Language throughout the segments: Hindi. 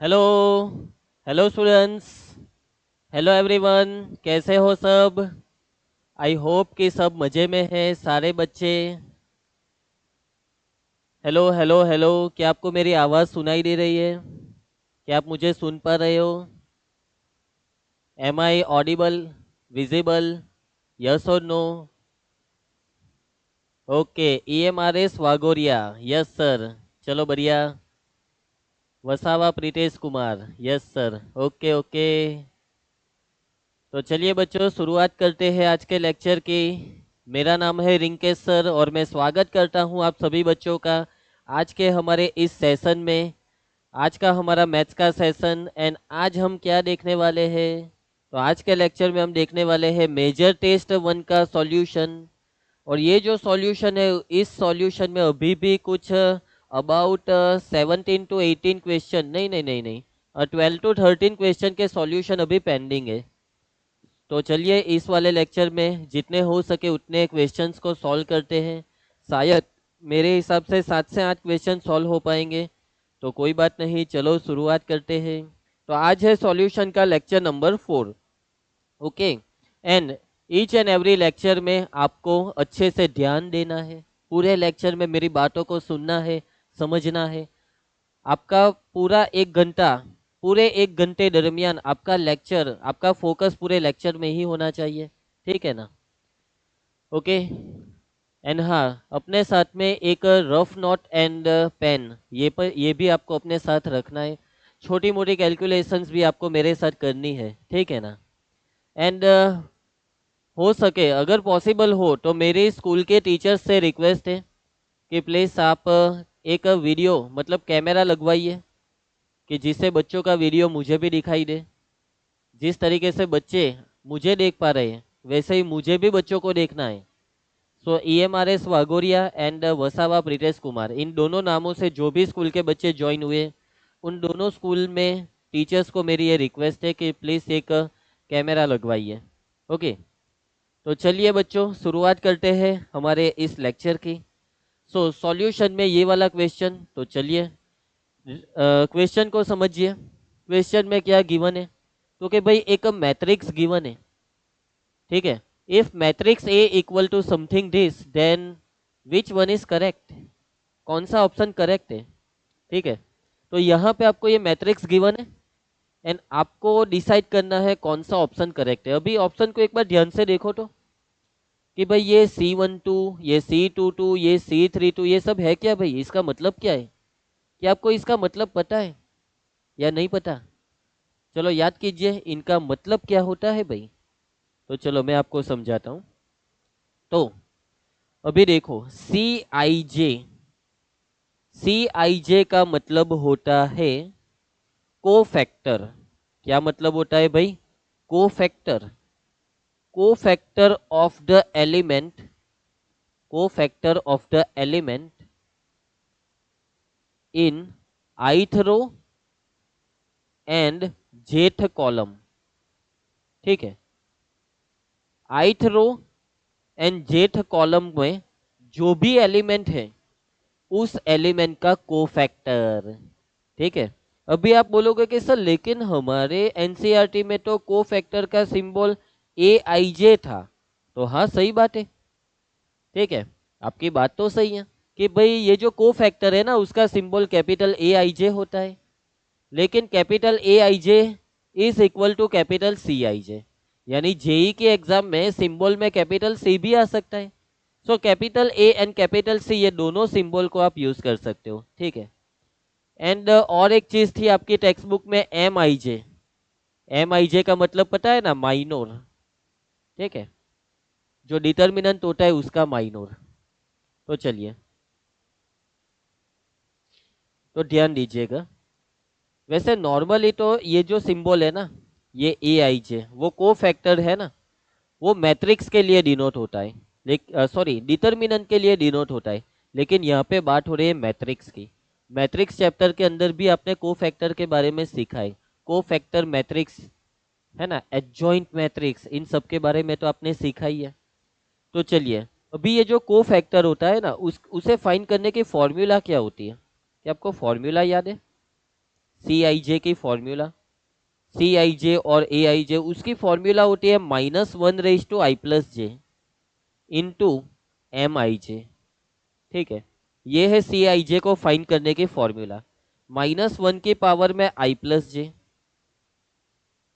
Hello. Hello students. Hello everyone. कैसे हो सब? आई होप कि सब मज़े में हैं सारे बच्चे। Hello hello hello. क्या आपको मेरी आवाज़ सुनाई दे रही है? क्या आप मुझे सुन पा रहे हो? Am I audible? Visible? Yes और no? Okay. E M R S Vagoriya. Yes sir. चलो बढ़िया। Vasava Pritesh Kumar. Yes sir. Okay okay. तो चलिए बच्चों, शुरुआत करते हैं आज के लेक्चर की। मेरा नाम है रिंकेश सर और मैं स्वागत करता हूं आप सभी बच्चों का आज के हमारे इस सेशन में। आज का हमारा मैथ्स का सेशन। एंड आज हम क्या देखने वाले हैं? तो आज के लेक्चर में हम देखने वाले हैं मेजर टेस्ट 1 का सॉल्यूशन। और ये जो सॉल्यूशन है, इस सॉल्यूशन में अभी भी कुछ अबाउट 17 to 18 क्वेश्चन, नहीं नहीं नहीं नहीं, 12 to 13 क्वेश्चन के सॉल्यूशन अभी पेंडिंग है। तो चलिए इस वाले लेक्चर में जितने हो सके उतने क्वेश्चंस को सॉल्व करते हैं। शायद मेरे हिसाब से 7 से 8 क्वेश्चन सॉल्व हो पाएंगे। तो कोई बात नहीं, चलो शुरुआत करते हैं। तो आज है सॉल्यूशन का lecture number 4। Okay. And each and every lecture में आपको अच्छे से ध्यान देना है। पूरे लेक्चर में मेरी बातों को सुनना है, समझना है। आपका पूरे 1 घंटे दरमियान आपका लेक्चर, आपका फोकस पूरे लेक्चर में ही होना चाहिए। ठीक है ना? ओके। एंड हाँ, अपने साथ में एक रफ नोट एंड पेन, ये भी आपको अपने साथ रखना है। छोटी मोटी कैलकुलेशंस भी आपको मेरे साथ करनी है। ठीक है ना? एंड हो सके, अगर पॉसिबल हो, तो मेरे स्कूल के टीचर्स से रिक्वेस्ट है कि प्लीज़ आप एक वीडियो मतलब कैमरा लगवाइए, कि जिससे बच्चों का वीडियो मुझे भी दिखाई दे। जिस तरीके से बच्चे मुझे देख पा रहे हैं, वैसे ही मुझे भी बच्चों को देखना है। So E M R S Vagoriya and Vasava Pritesh Kumar, इन दोनों नामों से जो भी स्कूल के बच्चे ज्वाइन हुए, उन दोनों स्कूल में टीचर्स को मेरी ये रिक्वेस्ट है कि प्लीज़ एक कैमरा लगवाइए। ओके। तो चलिए बच्चों, शुरुआत करते हैं हमारे इस लेक्चर की। सॉल्यूशन में ये वाला क्वेश्चन, तो चलिए क्वेश्चन को समझिए। क्वेश्चन में क्या गिवन है? तो कि भाई एक मैट्रिक्स गिवन है। ठीक है। If matrix A equal to something this, then which one is correct? कौन सा ऑप्शन करेक्ट है? ठीक है। तो यहाँ पे आपको ये मैट्रिक्स गिवन है एंड आपको डिसाइड करना है कौन सा ऑप्शन करेक्ट है। अभी ऑप्शन को एक बार ध्यान से देखो तो, कि भाई ये C12, ये C22, ये C32, ये सब है क्या भाई? इसका मतलब क्या है? क्या आपको इसका मतलब पता है या नहीं पता? चलो याद कीजिए, इनका मतलब क्या होता है भाई। तो चलो मैं आपको समझाता हूँ। तो अभी देखो, सी आई जे का मतलब होता है कोफैक्टर। क्या मतलब होता है भाई? Cofactor. Cofactor of the element, cofactor of the element in ith row and jth column. ठीक है। ith row and jth column में जो भी एलिमेंट है, उस एलिमेंट का कोफैक्टर। ठीक है। अभी आप बोलोगे कि सर लेकिन हमारे एनसीईआरटी में तो कोफैक्टर का सिंबल AIJ था। तो हाँ, सही बात है। ठीक है, आपकी बात तो सही है कि भाई ये जो कोफैक्टर है ना, उसका सिंबल कैपिटल AIJ होता है। लेकिन capital AIJ is equal to capital CIJ, यानी जेई के एग्जाम में सिंबल में कैपिटल C भी आ सकता है। So capital A and capital C, ये दोनों सिंबल को आप यूज कर सकते हो। ठीक है। एंड और एक चीज थी आपकी टेक्स्ट बुक में, MIJ। MIJ का मतलब पता है ना? माइनोर। ठीक है, जो डिटर्मिनेंट होता है उसका माइनोर। तो चलिए, तो ध्यान दीजिएगा। वैसे नॉर्मली तो ये जो सिंबल है ना, ये AIJ, वो को फैक्टर है ना, वो मैट्रिक्स के लिए डिनोट होता है। सॉरी, डिटर्मिनेंट के लिए डिनोट होता है। लेकिन यहाँ पे बात हो रही है मैट्रिक्स की। मैट्रिक्स चैप्टर के अंदर भी आपने को फैक्टर के बारे में सीखा है। को फैक्टर मैट्रिक्स है ना, एडजॉइंट मैट्रिक्स, इन सब के बारे में तो आपने सीखा ही है। तो चलिए, अभी ये जो को फैक्टर होता है ना, उसे फाइंड करने की फॉर्मूला क्या होती है? क्या आपको फॉर्मूला याद है? सी आई जे की फॉर्मूला, सी आई जे और ए आई जे, उसकी फॉर्मूला होती है -1/i+j इंटू एम आई जे। ठीक है, ये है सी आई जे को फाइंड करने की फॉर्मूला। -1 की पावर में i+j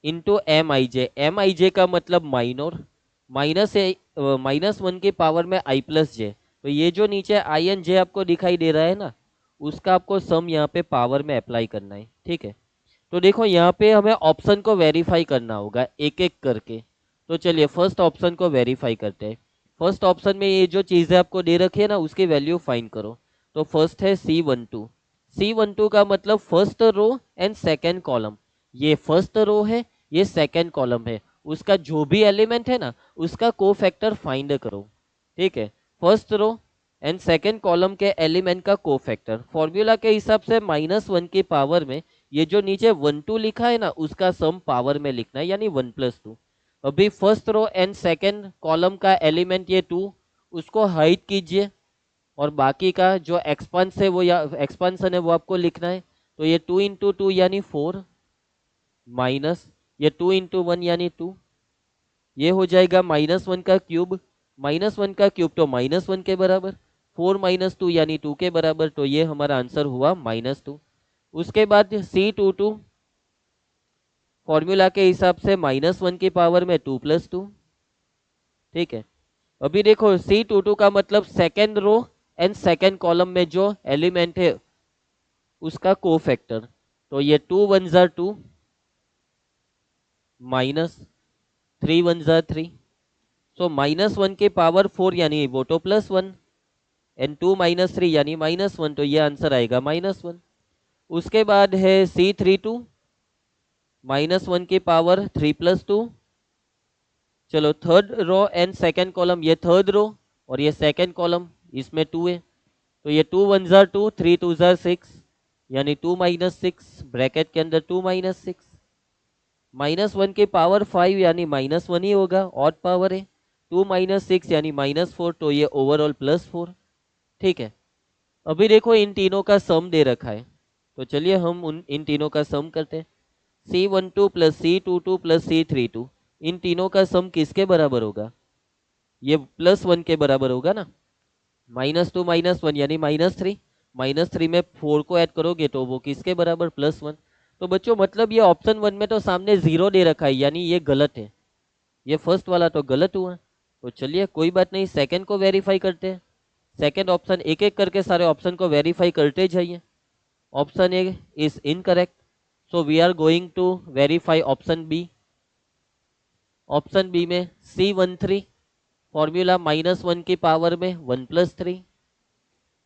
इंटू एम आई जे का मतलब माइनर, -1 की पावर में i+j। तो ये जो नीचे आई एन जे आपको दिखाई दे रहा है ना, उसका आपको सम यहाँ पे पावर में अप्लाई करना है। ठीक है, तो देखो यहाँ पे हमें ऑप्शन को वेरीफाई करना होगा एक एक करके। तो चलिए फर्स्ट ऑप्शन को वेरीफाई करते हैं। फर्स्ट ऑप्शन में ये जो चीज़ें आपको दे रखी है ना, उसकी वैल्यू फाइंड करो। तो फर्स्ट है C12, C12 का मतलब first row and second column. ये फर्स्ट रो है, ये सेकेंड कॉलम है, उसका जो भी एलिमेंट है ना, उसका कोफैक्टर फाइंड करो। ठीक है, first row and second column के एलिमेंट का कोफैक्टर फॉर्मूला के हिसाब से -1 की पावर में ये जो नीचे 1 2 लिखा है ना, उसका सम पावर में लिखना है, यानी 1+2। अभी first row and second column का एलिमेंट ये 2, उसको हाइड कीजिए और बाकी का जो एक्सपांस है वो, या एक्सपांसन है वो आपको लिखना है। तो ये 2 × 2 यानी 4, माइनस ये 2 × 1 यानी 2, ये हो जाएगा -1 का क्यूब, -1 का क्यूब तो -1 के बराबर, 4 - 2 यानी 2 के बराबर। तो ये हमारा आंसर हुआ -2। उसके बाद C22 फॉर्मूला के हिसाब से -1 की पावर में 2+2। ठीक है, अभी देखो C22 का मतलब second row and second column में जो एलिमेंट है उसका कोफैक्टर। तो ये 2 1 ज़ा 2, -3 1 ज़ा 3। सो -1 की पावर 4 यानी वो तो +1, एंड 2 - 3 यानी -1। तो ये आंसर आएगा -1। उसके बाद है C32, -1 की पावर 3+2। चलो third row and second column, ये थर्ड रो और ये सेकेंड कॉलम, इसमें 2 है। तो ये 2 1 ज़ा 2, 3 2 ज़ा 6, यानी 2 - 6, ब्रैकेट के अंदर 2 - 6। -1 की पावर 5 यानी -1 ही होगा, ऑड पावर है। 2 - 6 यानी -4, तो ये ओवरऑल +4। ठीक है, अभी देखो इन तीनों का सम दे रखा है, तो चलिए हम इन तीनों का सम करते हैं। C12 + C22 + C32, इन तीनों का सम किसके बराबर होगा? ये +1 के बराबर होगा ना। -2 - 1 यानी -3, -3 में 4 को ऐड करोगे तो वो किसके बराबर? +1। तो बच्चों मतलब ये ऑप्शन 1 में तो सामने 0 दे रखा है, यानी ये गलत है, ये फर्स्ट वाला तो गलत हुआ। तो चलिए कोई बात नहीं, सेकंड को वेरीफाई करते हैं। सेकंड ऑप्शन एक एक करके सारे ऑप्शन को वेरीफाई करते जाइए। Option A is incorrect, so we are going to verify option B. Option B में C13 फॉर्मूला -1 की पावर में 1+3।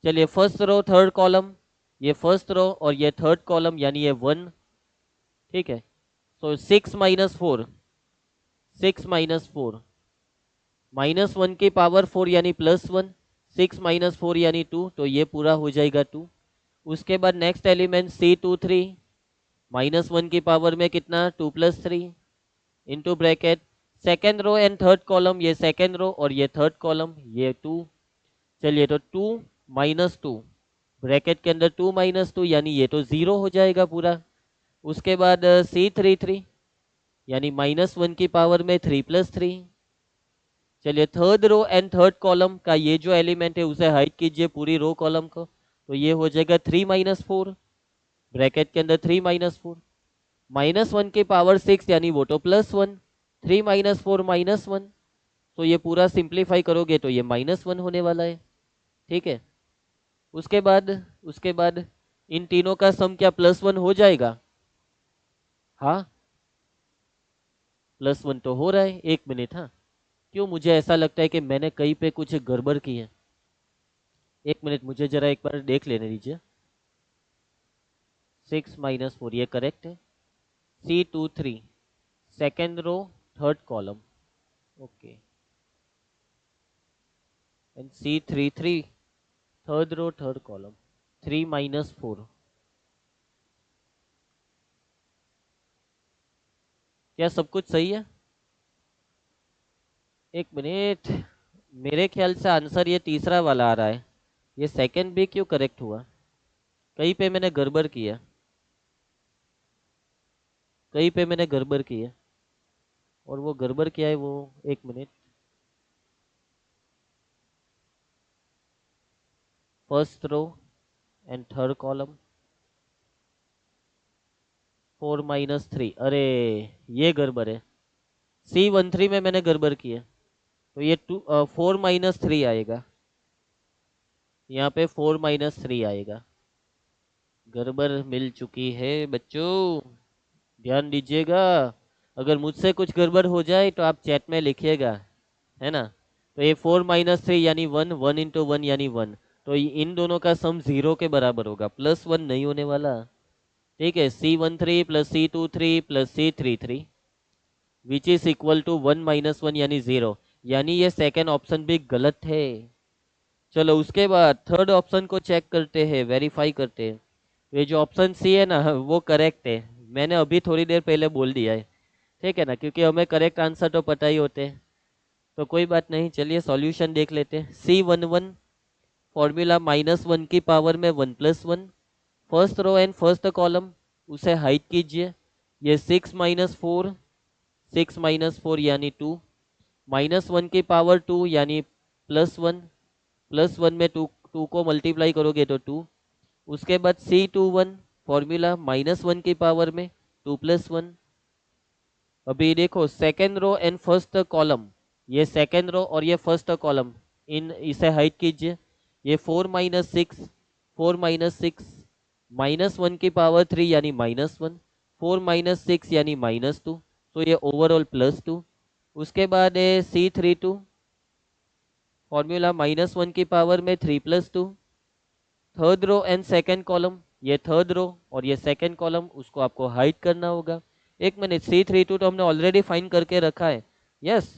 चलिए फर्स्ट रो थर्ड कॉलम, ये फर्स्ट रो और ये थर्ड कॉलम यानी ये 1। ठीक है, सो 6 - 4, 6 - 4, -1 की पावर 4 यानी +1, 6 - 4 यानी 2, तो ये पूरा हो जाएगा 2। उसके बाद नेक्स्ट एलिमेंट C23, -1 की पावर में कितना? 2+3 into bracket second row and third column, ये सेकेंड रो और ये थर्ड कॉलम, ये 2। चलिए तो 2 - 2, ब्रैकेट के अंदर 2 - 2 यानी ये तो 0 हो जाएगा पूरा। उसके बाद C33 यानी -1 की पावर में 3+3। चलिए third row and third column का ये जो एलिमेंट है उसे हाइड कीजिए पूरी रो कॉलम को, तो ये हो जाएगा 3 - 4, ब्रैकेट के अंदर 3 - 4, -1 की पावर 6 यानी वो तो +1, 3 - 4 -1, तो ये पूरा सिंप्लीफाई करोगे तो ये -1 होने वाला है। ठीक है, उसके बाद इन तीनों का सम क्या +1 हो जाएगा? हाँ, +1 तो हो रहा है। एक मिनट, हाँ, क्यों मुझे ऐसा लगता है कि मैंने कहीं पे कुछ गड़बड़ की है। एक मिनट, मुझे जरा एक बार देख लेने दीजिए। 6 - 4 ये करेक्ट है। C23 second row third column, okay, and C33 third row third column, 3 - 4। क्या सब कुछ सही है? एक मिनट, मेरे ख्याल से आंसर ये तीसरा वाला आ रहा है। ये सेकंड भी क्यों करेक्ट हुआ? कहीं पे मैंने गड़बड़ किया। कहीं पे मैंने गड़बड़ की है, और वो गड़बड़ क्या है वो, एक minute. First row and third column, 4 - 3, अरे ये गड़बड़ है। C13 में मैंने गड़बड़ की है, तो ये 4 - 3 आएगा, यहाँ पे 4 - 3 आएगा। गड़बड़ मिल चुकी है बच्चों, ध्यान दीजिएगा। अगर मुझसे कुछ गड़बड़ हो जाए तो आप चैट में लिखिएगा, है ना। तो ये 4 - 3 यानी 1, 1 × 1 यानी 1, तो इन दोनों का सम 0 के बराबर होगा, +1 नहीं होने वाला। ठीक है, C13 + C23 + C33 which is equal to 1 - 1 यानी 0, यानी ये सेकेंड ऑप्शन भी गलत है। चलो उसके बाद थर्ड ऑप्शन को चेक करते हैं, वेरीफाई करते हैं। ये जो ऑप्शन सी है ना वो करेक्ट है, मैंने अभी थोड़ी देर पहले बोल दिया है, ठीक है ना, क्योंकि हमें करेक्ट आंसर तो पता ही होते हैं। तो कोई बात नहीं, चलिए सॉल्यूशन देख लेते हैं। C11 फॉर्मूला -1 की पावर में 1 + 1, first row and first column उसे हाइड कीजिए। ये 6 - 4, 6 - 4 यानी 2, -1 की पावर 2 यानी +1, +1 में 2 2 को मल्टीप्लाई करोगे तो 2। उसके बाद C21 फॉर्मूला -1 की पावर में 2 + 1। अभी देखो second row and first column, ये सेकेंड रो और ये फर्स्ट कॉलम, इन इसे हाइड कीजिए। ये 4 - 6, 4 - 6 -1 की पावर 3 यानी -1, 4 - 6 यानी -2, तो ये ओवरऑल +2। उसके बाद है C32 फॉर्मूला -1 की पावर में 3 + 2, third row and second column, ये थर्ड रो और ये सेकेंड कॉलम उसको आपको हाइड करना होगा। एक मिनट, C32 तो हमने ऑलरेडी फाइन करके रखा है। यस,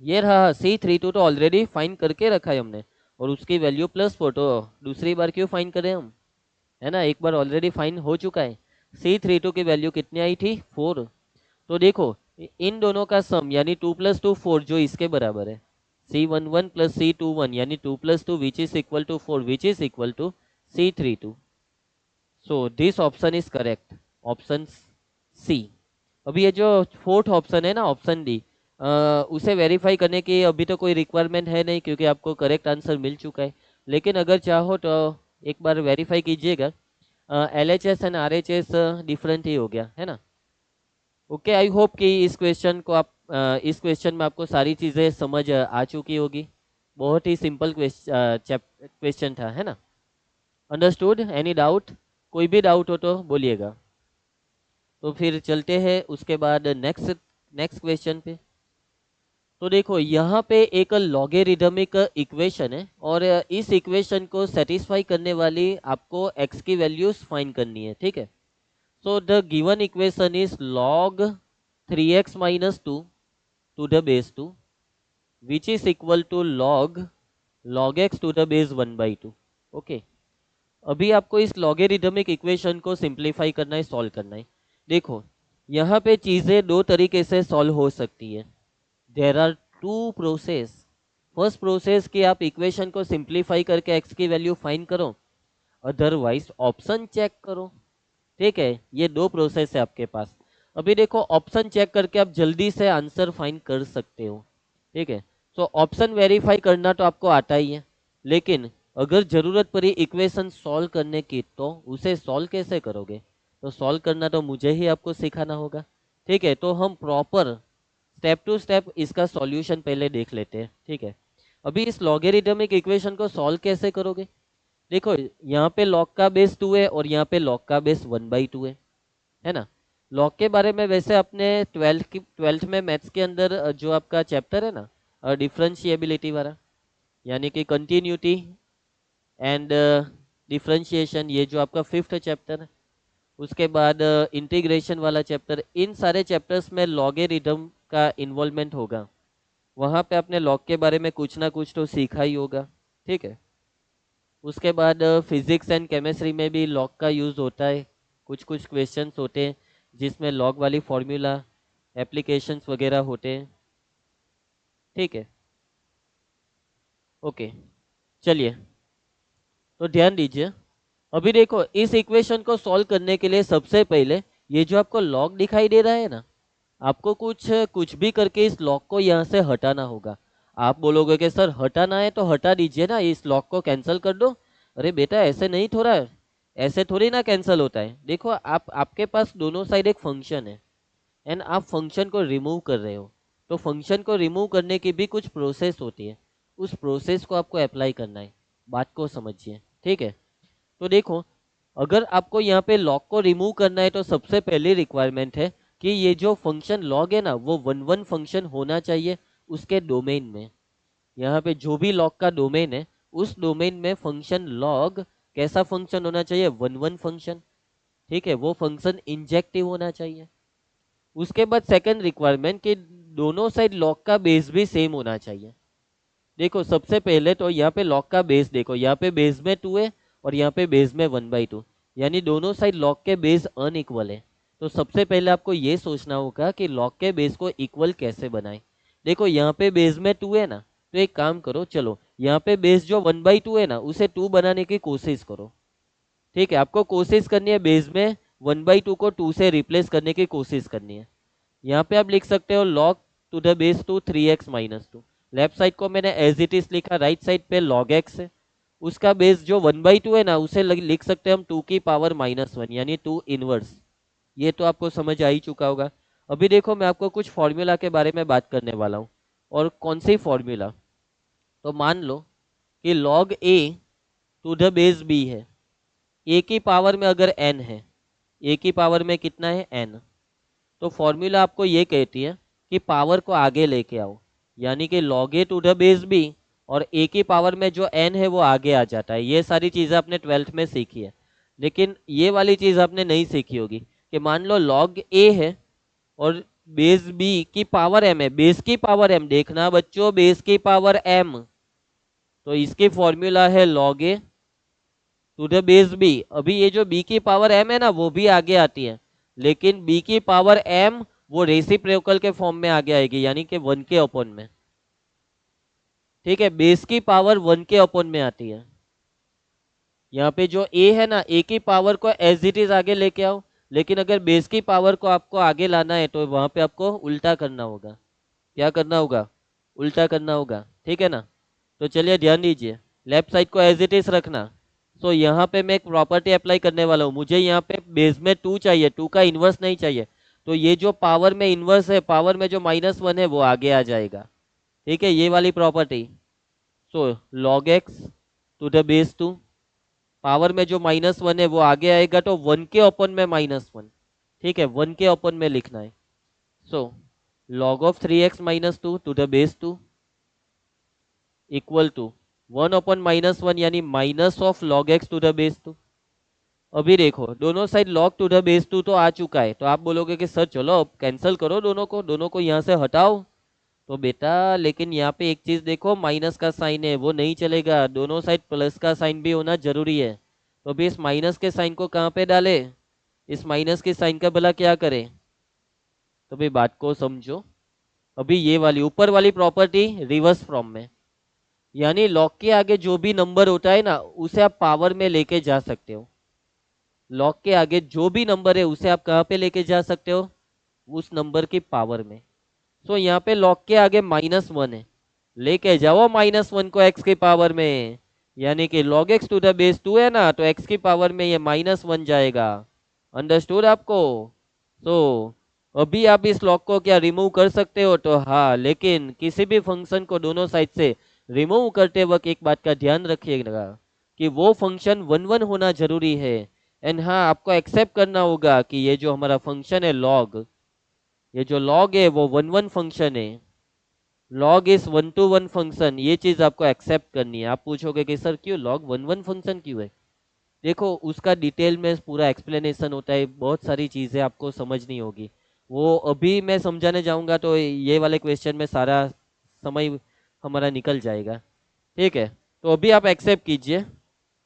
ये रहा C32 तो ऑलरेडी फाइन करके रखा है हमने, और उसकी वैल्यू +4, तो दूसरी बार क्यों फाइन करें हम, है ना, एक बार ऑलरेडी फाइन हो चुका है। C32 की वैल्यू कितनी आई थी, 4। तो देखो इन दोनों का सम यानी 2 + 2 4 जो इसके बराबर है, C11 + C21 यानी 2 + 2 which is equal to 4 which is equal to C32। So this option is correct, option C. अभी ये जो फोर्थ ऑप्शन है ना, ऑप्शन डी, उसे वेरीफाई करने की अभी तो कोई रिक्वायरमेंट है नहीं, क्योंकि आपको करेक्ट आंसर मिल चुका है। लेकिन अगर चाहो तो एक बार वेरीफाई कीजिएगा। LHS एंड RHS डिफरेंट ही हो गया है ना। ओके, आई होप कि इस क्वेश्चन को आप इस क्वेश्चन में आपको सारी चीज़ें समझ आ चुकी होगी। बहुत ही सिंपल क्वेश्चन था, है ना। अंडरस्टूड, एनी डाउट, कोई भी डाउट हो तो बोलिएगा। तो फिर चलते हैं उसके बाद नेक्स्ट नेक्स्ट क्वेश्चन पे। तो देखो यहाँ पे एक लॉगेरिदमिक इक्वेशन है, और इस इक्वेशन को सेटिस्फाई करने वाली आपको x की वैल्यूज फाइंड करनी है, ठीक है। So the given equation is log 3x - 2 to the base 2 which is equal to log x to the base 1/2। Okay, अभी आपको इस लॉगेरिदमिक इक्वेशन को सिंप्लीफाई करना है, सॉल्व करना है। देखो यहाँ पे चीज़ें दो तरीके से सॉल्व हो सकती है। There are two process. First process कि आप इक्वेशन को सिंप्लीफाई करके एक्स की वैल्यू फाइंड करो, अदरवाइज ऑप्शन चेक करो, ठीक है। ये दो प्रोसेस है आपके पास। अभी देखो ऑप्शन चेक करके आप जल्दी से आंसर फाइंड कर सकते हो, ठीक है। तो ऑप्शन वेरीफाई करना तो आपको आता ही है, लेकिन अगर जरूरत पड़ी इक्वेशन सॉल्व करने की तो उसे सॉल्व कैसे करोगे, तो सॉल्व करना तो मुझे ही आपको सिखाना होगा, ठीक है। तो हम प्रॉपर स्टेप टू स्टेप इसका सॉल्यूशन पहले देख लेते हैं, ठीक है। अभी इस लॉगेरिदमिक इक्वेशन को सॉल्व कैसे करोगे। देखो यहाँ पे लॉग का बेस 2 है और यहाँ पे लॉग का बेस 1/2 है ना। लॉग के बारे में वैसे अपने ट्वेल्थ में मैथ्स के अंदर जो आपका चैप्टर है ना, डिफरेंशिएबिलिटी वाला, यानी कि कंटिन्यूटी एंड डिफरेंशिएशन, ये जो आपका फिफ्थ चैप्टर है। उसके बाद इंटीग्रेशन वाला चैप्टर, इन सारे चैप्टर्स में लॉगेरिदम का इन्वॉल्वमेंट होगा। वहाँ पे आपने लॉग के बारे में कुछ ना कुछ तो सीखा ही होगा, ठीक है। उसके बाद फिजिक्स एंड केमिस्ट्री में भी लॉग का यूज़ होता है। कुछ कुछ क्वेश्चंस होते हैं जिसमें लॉग वाली फॉर्मूला एप्लीकेशंस वगैरह होते हैं, ठीक है। ओके, चलिए तो ध्यान दीजिए। अभी देखो इस इक्वेशन को सॉल्व करने के लिए सबसे पहले ये जो आपको लॉग दिखाई दे रहा है ना, आपको कुछ कुछ भी करके इस लॉग को यहाँ से हटाना होगा। आप बोलोगे कि सर हटाना है तो हटा दीजिए ना, इस लॉग को कैंसिल कर दो। अरे बेटा ऐसे नहीं, थोड़ा ऐसे थोड़ी ना कैंसिल होता है। देखो आप, आपके पास दोनों साइड एक फंक्शन है एंड आप फंक्शन को रिमूव कर रहे हो, तो फंक्शन को रिमूव करने की भी कुछ प्रोसेस होती है, उस प्रोसेस को आपको अप्लाई करना है। बात को समझिए, ठीक है। तो देखो, अगर आपको यहाँ पे लॉग को रिमूव करना है तो सबसे पहली रिक्वायरमेंट है कि ये जो फंक्शन लॉग है ना, वो वन वन फंक्शन होना चाहिए उसके डोमेन में। यहाँ पे जो भी लॉग का डोमेन है, उस डोमेन में फंक्शन लॉग कैसा फंक्शन होना चाहिए, वन वन फंक्शन, ठीक है। वो फंक्शन इंजेक्टिव होना चाहिए। उसके बाद सेकंड रिक्वायरमेंट कि दोनों साइड लॉग का बेस भी सेम होना चाहिए। देखो सबसे पहले तो यहाँ पे लॉग का बेस देखो, यहाँ पे बेस में 2 है और यहाँ पे बेस में 1/2, यानी दोनों साइड लॉग के बेस अनइक्वल है। तो सबसे पहले आपको ये सोचना होगा कि लॉग के बेस को इक्वल कैसे बनाए। देखो यहाँ पे बेस में 2 है ना, तो एक काम करो, चलो यहाँ पे बेस जो 1/2 है ना, उसे 2 बनाने की कोशिश करो, ठीक है। आपको कोशिश करनी है बेस में 1/2 को 2 से रिप्लेस करने की कोशिश करनी है। यहाँ पे आप लिख सकते हो log to the base 2 3x minus 2। Left side को मैंने एज इट इज लिखा, राइट साइड पे log x है। उसका बेस जो 1/2 है ना, उसे लिख सकते हैं हम 2 की पावर -1 यानी 2 इनवर्स। ये तो आपको समझ आ ही चुका होगा। अभी देखो मैं आपको कुछ फॉर्मूला के बारे में बात करने वाला हूँ। और कौन सी फॉर्मूला, तो मान लो कि log a to the base b है। a की पावर में अगर n है, a की पावर में कितना है, n, तो फॉर्मूला आपको ये कहती है कि पावर को आगे लेके आओ, यानी कि log a to the base b और a की पावर में जो n है वो आगे आ जाता है। ये सारी चीज़ें आपने 12th में सीखी है, लेकिन ये वाली चीज़ आपने नहीं सीखी होगी कि मान लो log a है और बेस b की पावर m है, बेस की पावर m, देखना बच्चों बेस की पावर m, तो इसकी फॉर्मूला है log a to the base b। अभी ये जो b की पावर m है ना, वो भी आगे आती है, लेकिन b की पावर m वो रेसिप्रोकल के फॉर्म में आगे आएगी, यानी कि 1 के अपॉन में, ठीक है। बेस की पावर 1 के अपॉन में आती है। यहाँ पे जो a है ना, a की पावर को एज इट इज आगे लेके आओ, लेकिन अगर बेस की पावर को आपको आगे लाना है तो वहां पे आपको उल्टा करना होगा। क्या करना होगा, उल्टा करना होगा, ठीक है ना। तो चलिए ध्यान दीजिए, लेफ्ट साइड को एज इट इज रखना। सो यहाँ पे मैं एक प्रॉपर्टी अप्लाई करने वाला हूँ, मुझे यहाँ पे बेस में 2 चाहिए, 2 का इन्वर्स नहीं चाहिए। तो ये जो पावर में इन्वर्स है, पावर में जो -1 है वो आगे आ जाएगा, ठीक है, ये वाली property. So log x to the base 2, power में जो -1 है वो आगे आएगा, तो 1 के ओपन में -1, ठीक है, 1 के ओपन में लिखना है। So log of 3x-2 to the base 2 equal to 1/-1 यानी minus of log x to the base 2। अभी देखो दोनों side log to the base 2 तो आ चुका है, तो आप बोलोगे कि सर चलो अब कैंसिल करो दोनों को यहाँ से हटाओ। तो बेटा लेकिन यहाँ पे एक चीज देखो, माइनस का साइन है वो नहीं चलेगा, दोनों साइड प्लस का साइन भी होना जरूरी है। तो अभी इस माइनस के साइन को कहाँ पे डाले, इस माइनस के साइन का भला क्या करें। तो भाई बात को समझो, अभी ये वाली ऊपर वाली प्रॉपर्टी रिवर्स फ्रॉम में, यानी लॉग के आगे जो भी नंबर होता है ना, उसे आप पावर में लेके जा सकते हो। लॉग के आगे जो भी नंबर है उसे आप कहाँ पे लेके जा सकते हो, उस नंबर की पावर में। सो यहाँ पे लॉग के आगे -1 है, लेके जाओ -1 को x की पावर में, यानी कि log x to the base 2 है ना, तो x की पावर में ये -1 जाएगा। अंडरस्टूड आपको। तो अभी आप इस लॉग को क्या रिमूव कर सकते हो, तो हाँ, लेकिन किसी भी फंक्शन को दोनों साइड से रिमूव करते वक्त एक बात का ध्यान रखिएगा कि वो फंक्शन 1 1 होना जरूरी है। एंड हाँ, आपको एक्सेप्ट करना होगा कि ये जो हमारा फंक्शन है लॉग, ये जो लॉग है वो 1 1 फंक्शन है, लॉग इज 1 to 1 फंक्शन, ये चीज आपको एक्सेप्ट करनी है। आप पूछोगे कि सर क्यों लॉग 1 1 फंक्शन क्यों है, देखो उसका डिटेल में पूरा एक्सप्लेनेशन होता है, बहुत सारी चीजें आपको समझनी होगी, वो अभी मैं समझाने जाऊंगा तो ये वाले क्वेश्चन में सारा समय हमारा निकल जाएगा, ठीक है। तो अभी आप एक्सेप्ट कीजिए,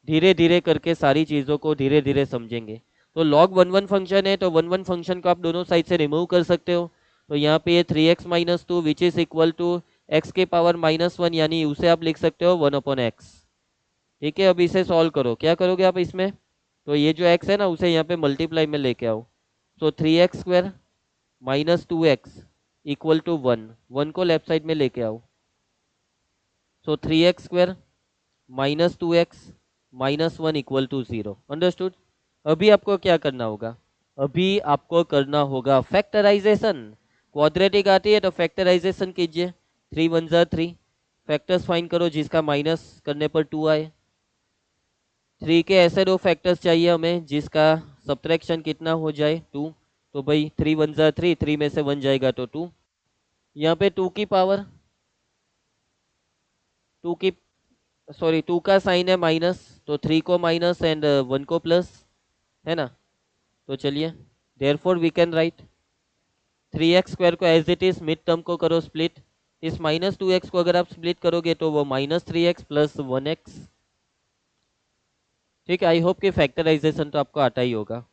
धीरे धीरे करके सारी चीज़ों को धीरे धीरे समझेंगे। तो log 1 1 फंक्शन है, तो 1 1 फंक्शन को आप दोनों साइड से रिमूव कर सकते हो। तो यहाँ पे ये 3x-2 which is equal to x के पावर -1, यानी उसे आप लिख सकते हो 1/x, ठीक है। अब इसे सॉल्व करो, क्या करोगे आप इसमें, तो ये जो x है ना उसे यहाँ पे मल्टीप्लाई में लेके आओ। So 3x² minus 2x equal to 1 को लेफ्ट साइड में लेके आओ। So 3x² minus 2x minus 1 equal to 0। Understood. अभी आपको क्या करना होगा, अभी आपको करना होगा फैक्टराइजेशन। क्वाड्रेटिक आती है तो फैक्टराइजेशन कीजिए। 3 1 जा 3, फैक्टर्स फाइंड करो जिसका माइनस करने पर 2 आए। 3 के ऐसे दो फैक्टर्स चाहिए हमें जिसका सब्ट्रैक्शन कितना हो जाए 2। तो भाई 3 1 जा 3, 3 में से 1 जाएगा तो 2। यहाँ पे 2 की पावर 2 की सॉरी 2 का साइन है माइनस, तो 3 को माइनस एंड 1 को प्लस, है ना। तो चलिए therefore we can write 3x² को as it is, mid term को करो स्प्लिट। इस माइनस 2x को अगर आप स्प्लिट करोगे तो वो माइनस 3x प्लस 1x। ठीक है, आई होप कि फैक्टराइजेशन तो आपको आता ही होगा।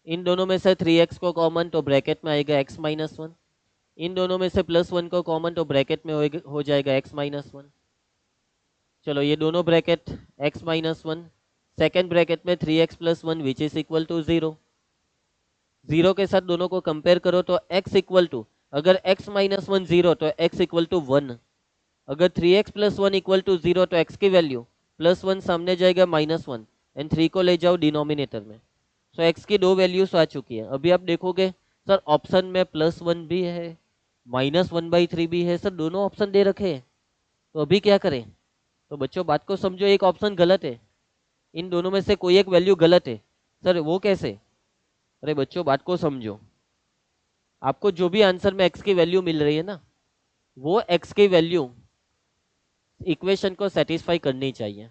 इन दोनों में से 3x को कॉमन तो ब्रैकेट में आएगा x माइनस 1। इन दोनों में से प्लस 1 को कॉमन तो ब्रैकेट में हो जाएगा x माइनस 1। चलो ये दोनों bracket x minus 1, second bracket में 3x plus 1 which is equal to 0। 0 के साथ दोनों को कंपेयर करो तो x इक्वल टू, अगर x माइनस 1 0 तो x इक्वल टू 1। अगर 3x प्लस 1 इक्वल टू 0 तो x की वैल्यू प्लस 1 सामने जाएगा माइनस 1 एंड 3 को ले जाओ डिनोमिनेटर में। सो x की दो वैल्यूज आ चुकी है। अभी आप देखोगे सर ऑप्शन में प्लस 1 भी है, माइनस 1/3 भी है, सर दोनों ऑप्शन दे रखे हैं, तो अभी क्या करें। तो बच्चों बात को समझो, एक ऑप्शन गलत है, इन दोनों में से कोई एक वैल्यू गलत है। सर वो कैसे, अरे बच्चों बात को समझो, आपको जो भी आंसर में x की वैल्यू मिल रही है ना, वो x की वैल्यू इक्वेशन को सेटिस्फाई करनी चाहिए।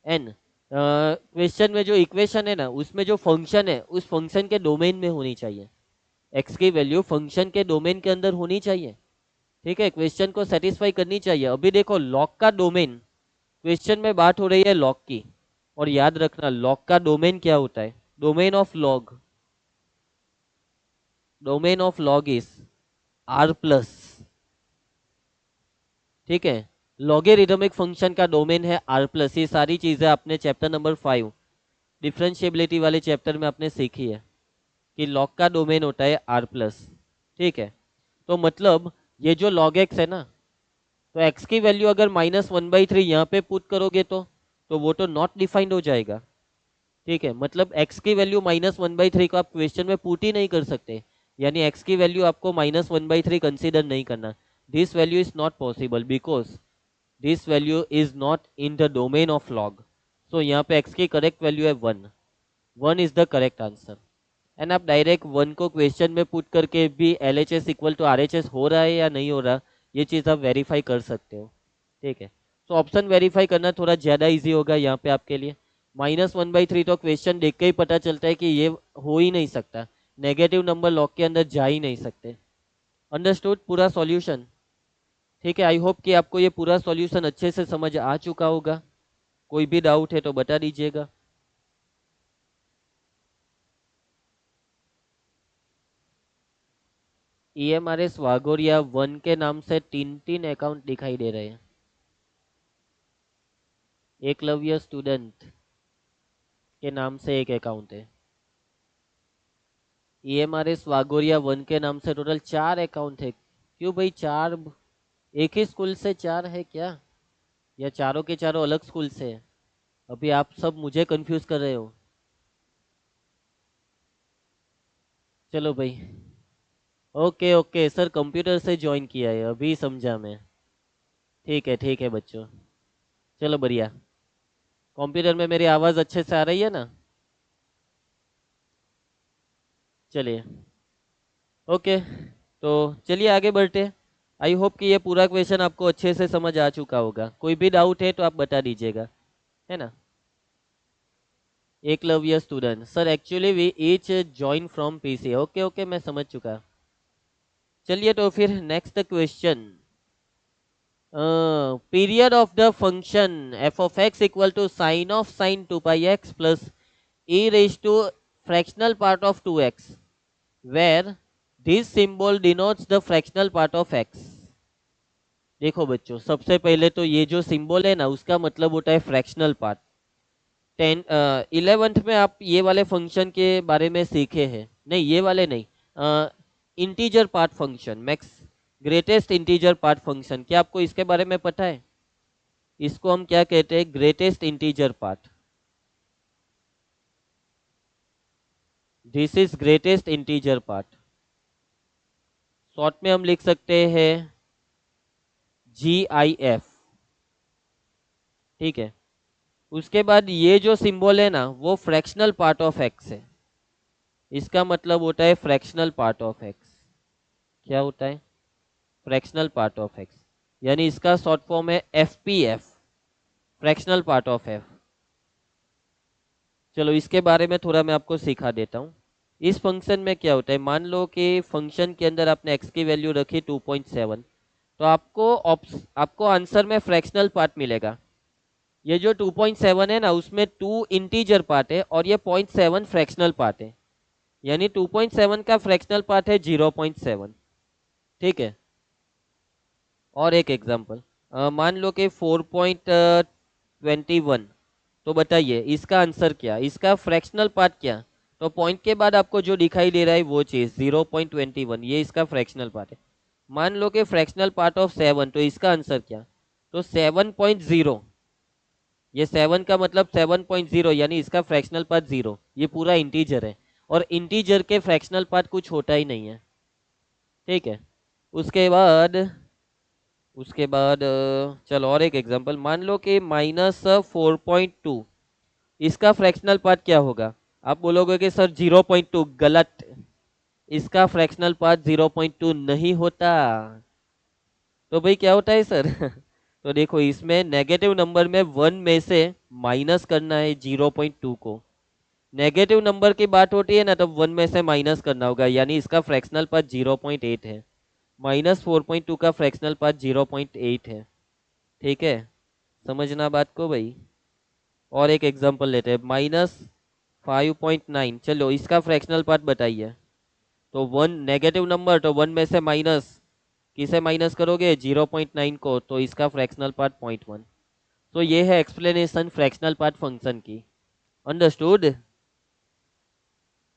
एन क्वेश्चन में जो इक्वेशन है ना, उसमें जो फंक्शन है उस फंक्शन के डोमेन में होनी चाहिए। x की वैल्यू फंक्शन के डोमेन के अंदर होनी चाहिए। ठीक है, क्वेश्चन को सेटिस्फाई करनी चाहिए। अभी देखो लॉग का डोमेन, क्वेश्चन में बात हो रही है लॉग की, और याद रखना लॉग का डोमेन क्या होता है, domain of log, domain of log is r plus. ठीक है, लॉगेरिथमिक फंक्शन का डोमेन है r प्लस। ये सारी चीजें आपने चैप्टर नंबर 5 डिफरेंशिएबिलिटी वाले चैप्टर में आपने सीखी है कि लॉग का डोमेन होता है r प्लस। ठीक है, तो मतलब ये जो log x है ना, तो x की वैल्यू अगर -1/3 यहाँ पे पुट करोगे तो वो तो नॉट डिफाइंड हो जाएगा। ठीक है, मतलब x की वैल्यू -1/3 को आप क्वेश्चन में पुट ही नहीं कर सकते, यानी x की वैल्यू आपको -1/3 कंसीडर नहीं करना। This value is not possible because this value is not in the domain of log. सो यहाँ पे x की करेक्ट वैल्यू है 1, 1 is the correct answer. And आप डायरेक्ट 1 को क्वेश्चन में पुट करके भी LHS इक्वल टू RHS हो रहा है या नहीं हो रहा, ये चीज़ आप वेरीफाई कर सकते हो। ठीक है, तो ऑप्शन वेरीफाई करना थोड़ा ज़्यादा इजी होगा यहाँ पे आपके लिए। -1/3 तो क्वेश्चन देख के ही पता चलता है कि ये हो ही नहीं सकता, नेगेटिव नंबर लॉग के अंदर जा ही नहीं सकते। अंडरस्टूड पूरा सॉल्यूशन। ठीक है, आई होप कि आपको ये पूरा सॉल्यूशन अच्छे से समझ आ चुका होगा। कोई भी डाउट है तो बता दीजिएगा। EMRS वागोरिया 1 के नाम से 3 अकाउंट दिखाई दे रहे हैं। एकलव्य स्टूडेंट के नाम से एक अकाउंट है। EMRS वागोरिया 1 के नाम से टोटल 4 अकाउंट है। क्यों भाई 4, एक ही स्कूल से 4 है क्या, या चारों के चारों अलग स्कूल से है? अभी आप सब मुझे कंफ्यूज कर रहे हो। चलो भाई, ओके ओके सर, कंप्यूटर से ज्वाइन किया है, अभी समझा मैं। ठीक है बच्चों, चलो बढ़िया। कंप्यूटर में मेरी आवाज़ अच्छे से आ रही है ना? चलिए ओके, तो चलिए आगे बढ़ते। आई होप कि ये पूरा क्वेश्चन आपको अच्छे से समझ आ चुका होगा। कोई भी डाउट है तो आप बता दीजिएगा, है ना। Eklavya student sir, actually we each join from PC। Okay okay, मैं समझ चुका। चलिए तो फिर next question. Period of the function f(x) equal to sin 2πx plus e raise to fractional part of 2x where this symbol denotes the fractional part of x। देखो बच्चों, सबसे पहले तो ये जो सिंबल है ना, उसका मतलब होता है फ्रैक्शनल पार्ट। 10 11th में आप ये वाले फंक्शन के बारे में सीखे हैं? नहीं, ये वाले नहीं, integer part function, max greatest integer part function, क्या आपको इसके बारे में पता है? इसको हम क्या कहते हैं? Greatest integer part. This is greatest integer part. Short में हम लिख सकते हैं GIF। ठीक है। उसके बाद ये जो सिंबल है ना, वो फ्रैक्शनल पार्ट ऑफ एक्स है। इसका मतलब होता है फ्रैक्शनल पार्ट ऑफ एक्स। क्या होता है? फ्रैक्शनल पार्ट ऑफ एक्स, यानी इसका शॉर्ट फॉर्म है FPF, fractional part of F. चलो इसके बारे में थोड़ा मैं आपको सिखा देता हूँ। इस फंक्शन में क्या होता है, मान लो कि फंक्शन के अंदर आपने x की वैल्यू रखी 2.7, तो आपको आंसर में फ्रैक्शनल पार्ट मिलेगा। ये जो 2.7 है ना, उसमें 2 इंटीजर पार्ट है और ये 0.7 फ्रैक्शनल पार्ट है, यानी 2.7 का फ्रैक्शनल पार्ट है 0.7। ठीक है। और एक एग्जांपल, मान लो कि 4.21, तो बताइए इसका आंसर क्या, इसका फ्रैक्शनल पार्ट क्या? तो पॉइंट के बाद आपको जो दिखाई दे रहा है वो चीज 0.21, ये इसका फ्रैक्शनल पार्ट है। मान लो कि फ्रैक्शनल पार्ट ऑफ 7, तो इसका आंसर क्या? तो 7.0, ये 7 का मतलब 7.0, यानी इसका फ्रैक्शनल पार्ट 0। ये पूरा इंटीजर है, और इंटीजर के फ्रैक्शनल पार्ट कुछ होता ही नहीं है। ठीक है। उसके बाद चलो और एक एग्जांपल, मान लो कि -4.2, इसका फ्रैक्शनल पार्ट क्या होगा? आप बोलोगे कि सर 0.2, गलत। इसका फ्रैक्शनल पार्ट 0.2 नहीं होता। तो भाई क्या होता है सर? तो देखो, इसमें नेगेटिव नंबर में 1 में से माइनस करना है 0.2 को। नेगेटिव नंबर की बात होती है ना, तो 1 में से माइनस करना होगा, यानी इसका फ्रैक्शनल पार्ट 0.8 है। -4.2 का फ्रैक्शनल पार्ट 0.8 है। ठीक है, समझना बात को भाई। और एक एग्जांपल लेते हैं, -5.9, चलो इसका फ्रैक्शनल पार्ट बताइए। तो 1 नेगेटिव नंबर, तो 1 में से माइनस, किसे माइनस करोगे? 0.9 को, तो इसका फ्रैक्शनल पार्ट 0.1। तो ये है एक्सप्लेनेशन फ्रैक्शनल पार्ट फंक्शन की। अंडरस्टूड?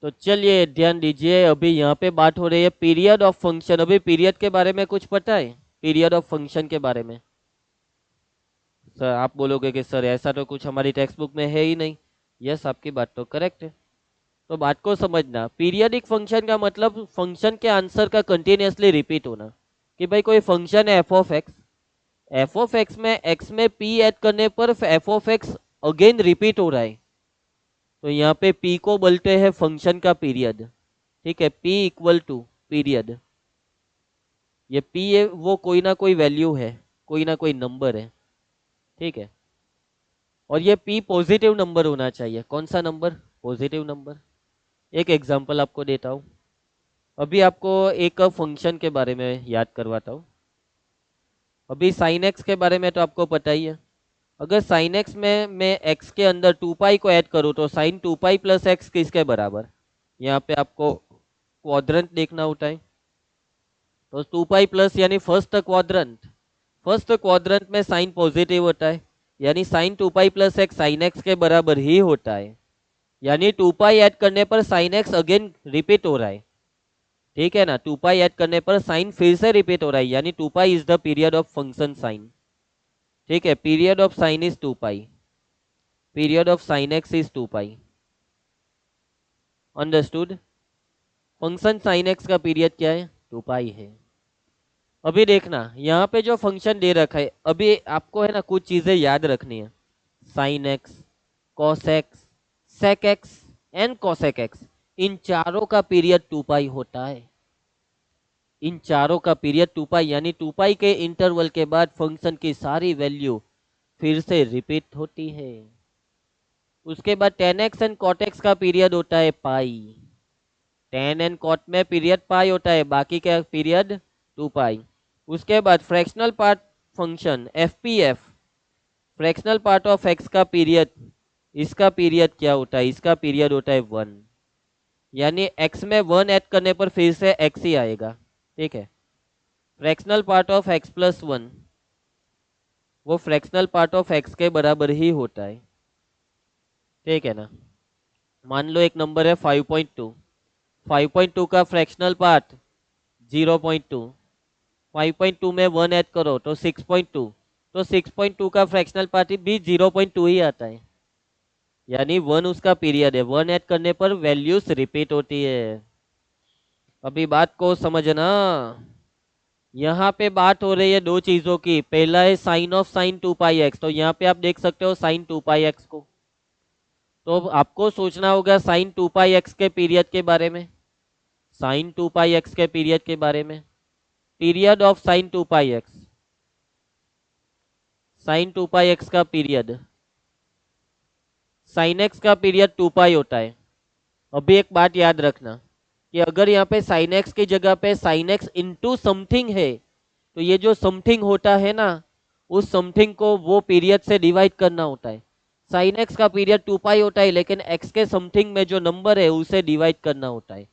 तो चलिए ध्यान दीजिए, अभी यहाँ पे बात हो रही है पीरियड ऑफ फंक्शन। अभी पीरियड के बारे में कुछ पता है? पीरियड ऑफ फंक्शन के बारे में? सर आप बोलोगे कि सर ऐसा तो कुछ हमारी टेक्स्ट बुक में है ही नहीं। यस, आपकी बात तो करेक्ट है। तो बात को समझना, पीरियडिक फंक्शन का मतलब फंक्शन के आंसर का कंटिन्यूअसली रिपीट होना। कि भाई कोई फंक्शन है एफ ऑफ एक्स में एक्स में पी ऐड करने पर F of x again repeat हो रहा है, तो यहाँ पे पी को बोलते हैं फंक्शन का पीरियड। ठीक है, पी इक्वल टू पीरियड। ये पी है वो कोई ना कोई वैल्यू है, कोई ना कोई नंबर है। ठीक है, और ये पी पॉजिटिव नंबर होना चाहिए। कौन सा नंबर? Positive number. एक एग्जांपल आपको देता हूँ। अभी आपको एक फंक्शन के बारे में याद करवाता हूँ। अभी साइन एक्स के बारे में तो आपको पता ही है। अगर साइन एक्स में मैं एक्स के अंदर 2 पाई को ऐड करूँ, तो साइन 2 पाई प्लस एक्स किसके बराबर? यहाँ पे आपको क्वाड्रेंट देखना होता है। तो 2 पाई प्लस यानी फर्स्ट क्वाड्रेंट, फर्स्ट क्वाड्रेंट में साइन पॉजिटिव होता है, यानी sine 2 pi plus x sine x के बराबर ही होता है। यानी 2 पाई ऐड करने पर साइन एक्स अगेन रिपीट हो रहा है। ठीक है ना, 2 पाई ऐड करने पर साइन फिर से रिपीट हो रहा है, यानी 2 pi is the period of function sine. ठीक है, period of sign is 2 pi, period of sine x is 2 pi. Understood? Function sine x का पीरियड क्या है? 2 पाई है। अभी देखना, यहाँ पे जो फंक्शन दे रखा है, अभी आपको है ना कुछ चीजें याद रखनी है। Sine x, cos x, sec x and cosec x, इन चारों का पीरियड 2 पाई होता है। इन चारों का पीरियड 2 पाई, यानी 2 पाई के इंटरवल के बाद फंक्शन की सारी वैल्यू फिर से रिपीट होती है। उसके बाद tan x and cot x का पीरियड होता है पाई। टेन एंड कॉट में पीरियड पाई होता है, बाकी का पीरियड 2 पाई। उसके बाद fractional part function FPF, fractional part of x का पीरियड, इसका पीरियड क्या होता है? इसका पीरियड होता है 1, यानी एक्स में 1 ऐड करने पर फिर से एक्स ही आएगा। ठीक है, fractional part of x plus 1, वो फ्रैक्शनल पार्ट ऑफ एक्स के बराबर ही होता है। ठीक है ना। मान लो एक नंबर है 5.2, 5.2 का फ्रैक्शनल पार्ट 0.2, 5.2 में 1 ऐड करो तो 6.2, तो 6.2 का फ्रैक्शनल पार्ट भी 0.2 ही आता है, यानी 1 उसका पीरियड है। 1 ऐड करने पर वैल्यूज रिपीट होती है। अभी बात को समझना, यहाँ पे बात हो रही है दो चीजों की। पहला है sine of sine 2 pi x, तो यहाँ पे आप देख सकते हो साइन 2 पाई एक्स को, तो आपको सोचना होगा साइन 2 पाई एक्स के पीरियड के बारे में, साइन 2 पाई एक्स के पीरियड के बारे में। Period of sine 2 pi x, sine 2 pi x का पीरियड, साइन एक्स का पीरियड 2 पाई होता है। अभी एक बात याद रखना कि अगर यहाँ पे साइन एक्स की जगह पे साइन एक्स इंटू समथिंग है, तो ये जो समथिंग होता है ना, उस समथिंग को वो पीरियड से डिवाइड करना होता है। साइन एक्स का पीरियड 2 पाई होता है, लेकिन एक्स के समथिंग में जो नंबर है उसे डिवाइड करना होता है,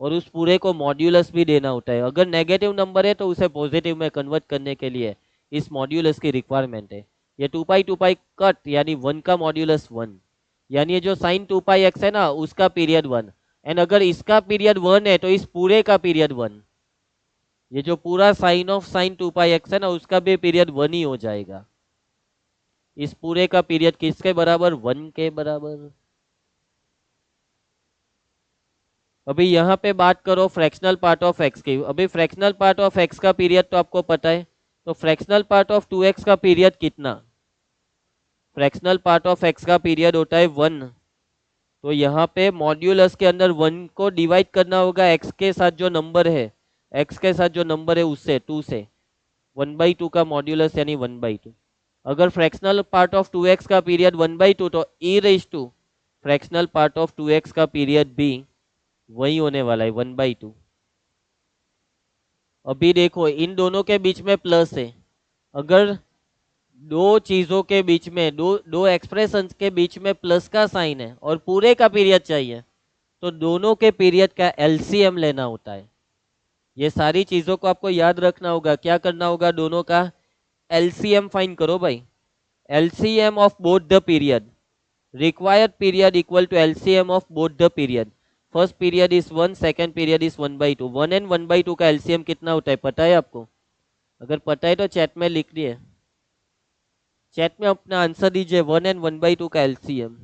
और उस पूरे को मॉड्यूलस भी देना होता है। अगर नेगेटिव नंबर है तो उसे पॉजिटिव में कन्वर्ट करने के लिए इस मॉड्यूलस की रिक्वायरमेंट है। ये 2 पाई कट यानी 1 का मॉड्यूलस 1, यानी ये जो साइन 2 पाई एक्स है ना उसका पीरियड 1, एंड अगर इसका पीरियड 1 है तो इस पूरे का पीरियड 1। ये जो पूरा sine of sine 2 pi x है ना उसका भी पीरियड 1 ही हो जाएगा। इस पूरे का पीरियड किसके बराबर? 1 के बराबर। अभी यहाँ पे बात करो फ्रैक्शनल पार्ट ऑफ एक्स की। अभी फ्रैक्शनल पार्ट ऑफ एक्स का पीरियड तो आपको पता है, तो फ्रैक्शनल पार्ट ऑफ 2x का पीरियड कितना? फ्रैक्शनल पार्ट ऑफ एक्स का पीरियड होता है 1, तो यहाँ पे मॉड्यूलस के अंदर 1 को डिवाइड करना होगा एक्स के साथ जो नंबर है, एक्स के साथ जो नंबर है उससे 2 से, 1/2 का मॉड्यूलस यानी 1/2। अगर फ्रैक्शनल पार्ट ऑफ 2x का पीरियड 1/2 तो e raise to fractional part of 2x का पीरियड भी वही होने वाला है 1/2। अभी देखो इन दोनों के बीच में प्लस है, अगर दो चीजों के बीच में दो दो एक्सप्रेशंस के बीच में प्लस का साइन है और पूरे का पीरियड चाहिए, तो दोनों के पीरियड का एलसीएम लेना होता है। ये सारी चीजों को आपको याद रखना होगा। क्या करना होगा? दोनों का एलसीएम फाइंड करो भाई। LCM of both the period, required period equal to LCM of both the period. First period is 1, second period is 1/2। 1 and 1/2 का एलसीएम कितना होता है पता है आपको? अगर पता है तो चैट में लिख दिए, चैट में अपना आंसर दीजिए। 1 एंड 1/2 का एलसीएम,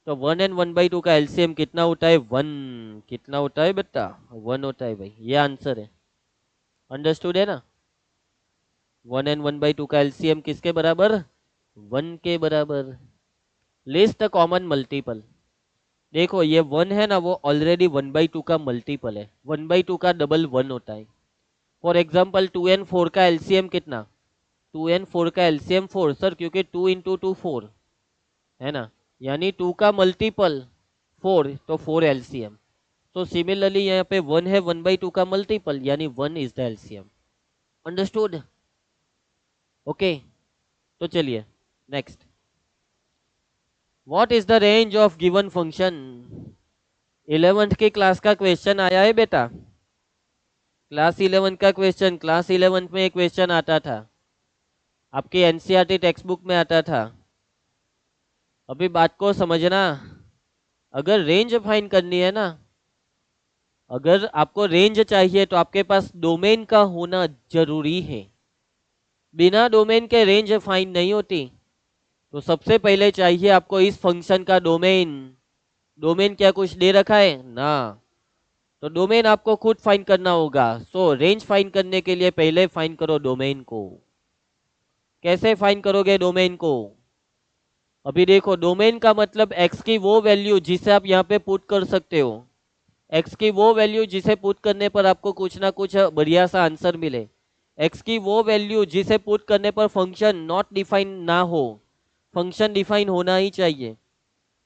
तो 1 एंड 1/2 का एलसीएम कितना होता है? 1। कितना होता है बेटा? 1 होता है भाई, ये आंसर है। अंडरस्टूड है ना? 1 एंड 1/2 का एलसीएम किसके बराबर? 1 के बराबर। List the common multiple. देखो ये 1 है ना, वो ऑलरेडी 1/2 का मल्टीपल है। 1/2 का डबल 1 होता है। फॉर एग्जाम्पल 2 एंड 4 का एलसीएम कितना? 2 एंड 4 का एलसीएम 4 सर, क्योंकि 2 इंटू 2 4 है ना, यानी 2 का मल्टीपल 4, तो 4 एलसीएम। तो सिमिलरली यहाँ पे 1 है 1/2 का मल्टीपल, यानी 1 is the LCM. Understood? Okay, तो चलिए next. What is the range of given function? 11th की क्लास का क्वेश्चन आया है बेटा, क्लास 11 का क्वेश्चन। क्लास 11 में एक क्वेश्चन आता था, आपकी एनसीईआरटी टेक्स्ट बुक में आता था। अभी बात को समझना, अगर रेंज फाइंड करनी है ना, अगर आपको रेंज चाहिए तो आपके पास डोमेन का होना जरूरी है। बिना डोमेन के रेंज फाइंड नहीं होती। तो सबसे पहले चाहिए आपको इस फंक्शन का डोमेन। डोमेन क्या कुछ दे रखा है ना, तो डोमेन आपको खुद फाइंड करना होगा। सो रेंज फाइंड करने के लिए पहले फाइंड करो डोमेन को। कैसे फाइंड करोगे डोमेन को? अभी देखो डोमेन का मतलब एक्स की वो वैल्यू जिसे आप यहाँ पे पुट कर सकते हो, एक्स की वो वैल्यू जिसे पुट करने पर आपको कुछ ना कुछ बढ़िया सा आंसर मिले, एक्स की वो वैल्यू जिसे पुट करने पर फंक्शन नॉट डिफाइन ना हो, फंक्शन डिफाइन होना ही चाहिए।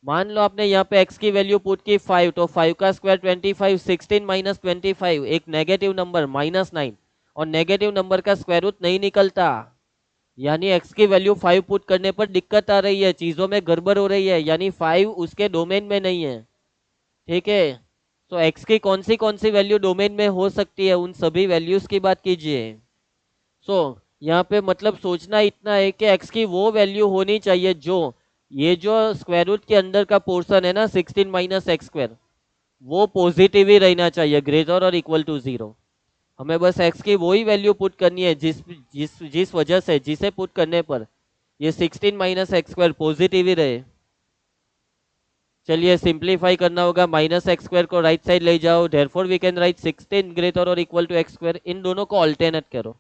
मान लो आपने यहाँ पे x की वैल्यू पुट की 5, तो 5 का स्क्वायर 25, 16 माइनस 25 एक नेगेटिव नंबर -9, और नेगेटिव नंबर का स्क्वायर रूट नहीं निकलता, यानी x की वैल्यू 5 पुट करने पर दिक्कत आ रही है, चीजों में गड़बड़ हो रही है, यानी 5 उसके डोमेन में नहीं है। ठीक है, तो x की कौन सी वैल्यू डोमेन में हो सकती है, उन सभी वैल्यूज की बात कीजिए। सो यहाँ पे मतलब सोचना इतना है कि x की वो वैल्यू होनी चाहिए जो ये जो स्क्वायर रूट के अंदर का पोर्शन है ना 16 माइनस एक्स स्क्वायर, वो पॉजिटिव ही रहना चाहिए, ग्रेटर और इक्वल टू 0। हमें बस x की वही वैल्यू पुट करनी है जिस जिस जिस वजह से, जिसे पुट करने पर ये 16 माइनस एक्स स्क्वायर पॉजिटिव ही रहे। चलिए सिंप्लीफाई करना होगा, माइनस एक्स स्क्वायर को राइट साइड ले जाओ, therefore we can write 16 greater और इक्वल टू एक्स स्क्वायर। इन दोनों को ऑल्टरनेट करो,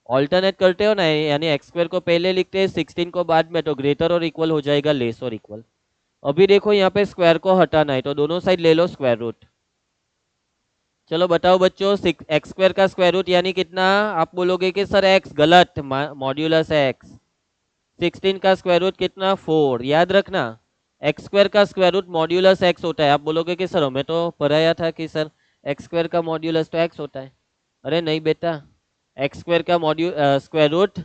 ऑल्टरनेट करते हो ना, यानी एक्स स्क्वायर को पहले लिखते हैं 16 को बाद में, तो ग्रेटर और इक्वल हो जाएगा लेस और इक्वल। अभी देखो यहाँ पे स्क्वायर को हटाना है तो दोनों साइड ले लो स्क्वायर रूट। चलो बताओ बच्चों, एक्स स्क्वायर का स्क्वायर रूट यानी कितना? आप बोलोगे कि सर एक्स, गलत, मॉड्यूलस एक्स। 16 का स्क्वायर रूट कितना? 4। याद रखना, एक्स स्क्वायर का स्क्वायर रूट मॉड्यूलस एक्स होता है। आप बोलोगे कि सर हमें तो पढ़ाया था कि सर एक्स स्क्वायर का मॉड्यूलस तो एक्स होता है। अरे नहीं बेटा, एक्स स्क्वायर का स्क्वायर रूट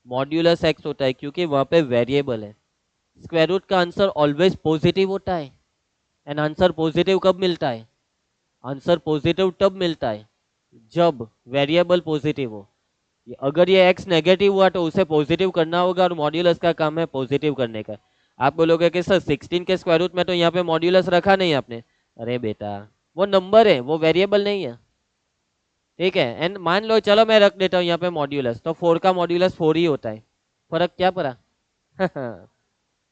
मॉड्यूलस एक्स होता है, क्योंकि वहाँ पे वेरिएबल है। स्क्वायर रूट का आंसर ऑलवेज पॉजिटिव होता है। एंड आंसर पॉजिटिव कब मिलता है? आंसर पॉजिटिव तब मिलता है जब वेरिएबल पॉजिटिव हो। अगर ये x नेगेटिव हुआ तो उसे पॉजिटिव करना होगा, और मॉड्यूलस का काम है पॉजिटिव करने का। आप बोलोगे कि सर 16 के स्क्वायर रूट में तो यहाँ पे मॉड्यूलस रखा नहीं आपने। अरे बेटा, वो नंबर है, वो वेरिएबल नहीं है। ठीक है, एंड मान लो, चलो मैं रख देता हूँ यहाँ पे मॉड्यूलस, तो 4 का मॉड्यूलस 4 ही होता है। फर्क क्या पड़ा?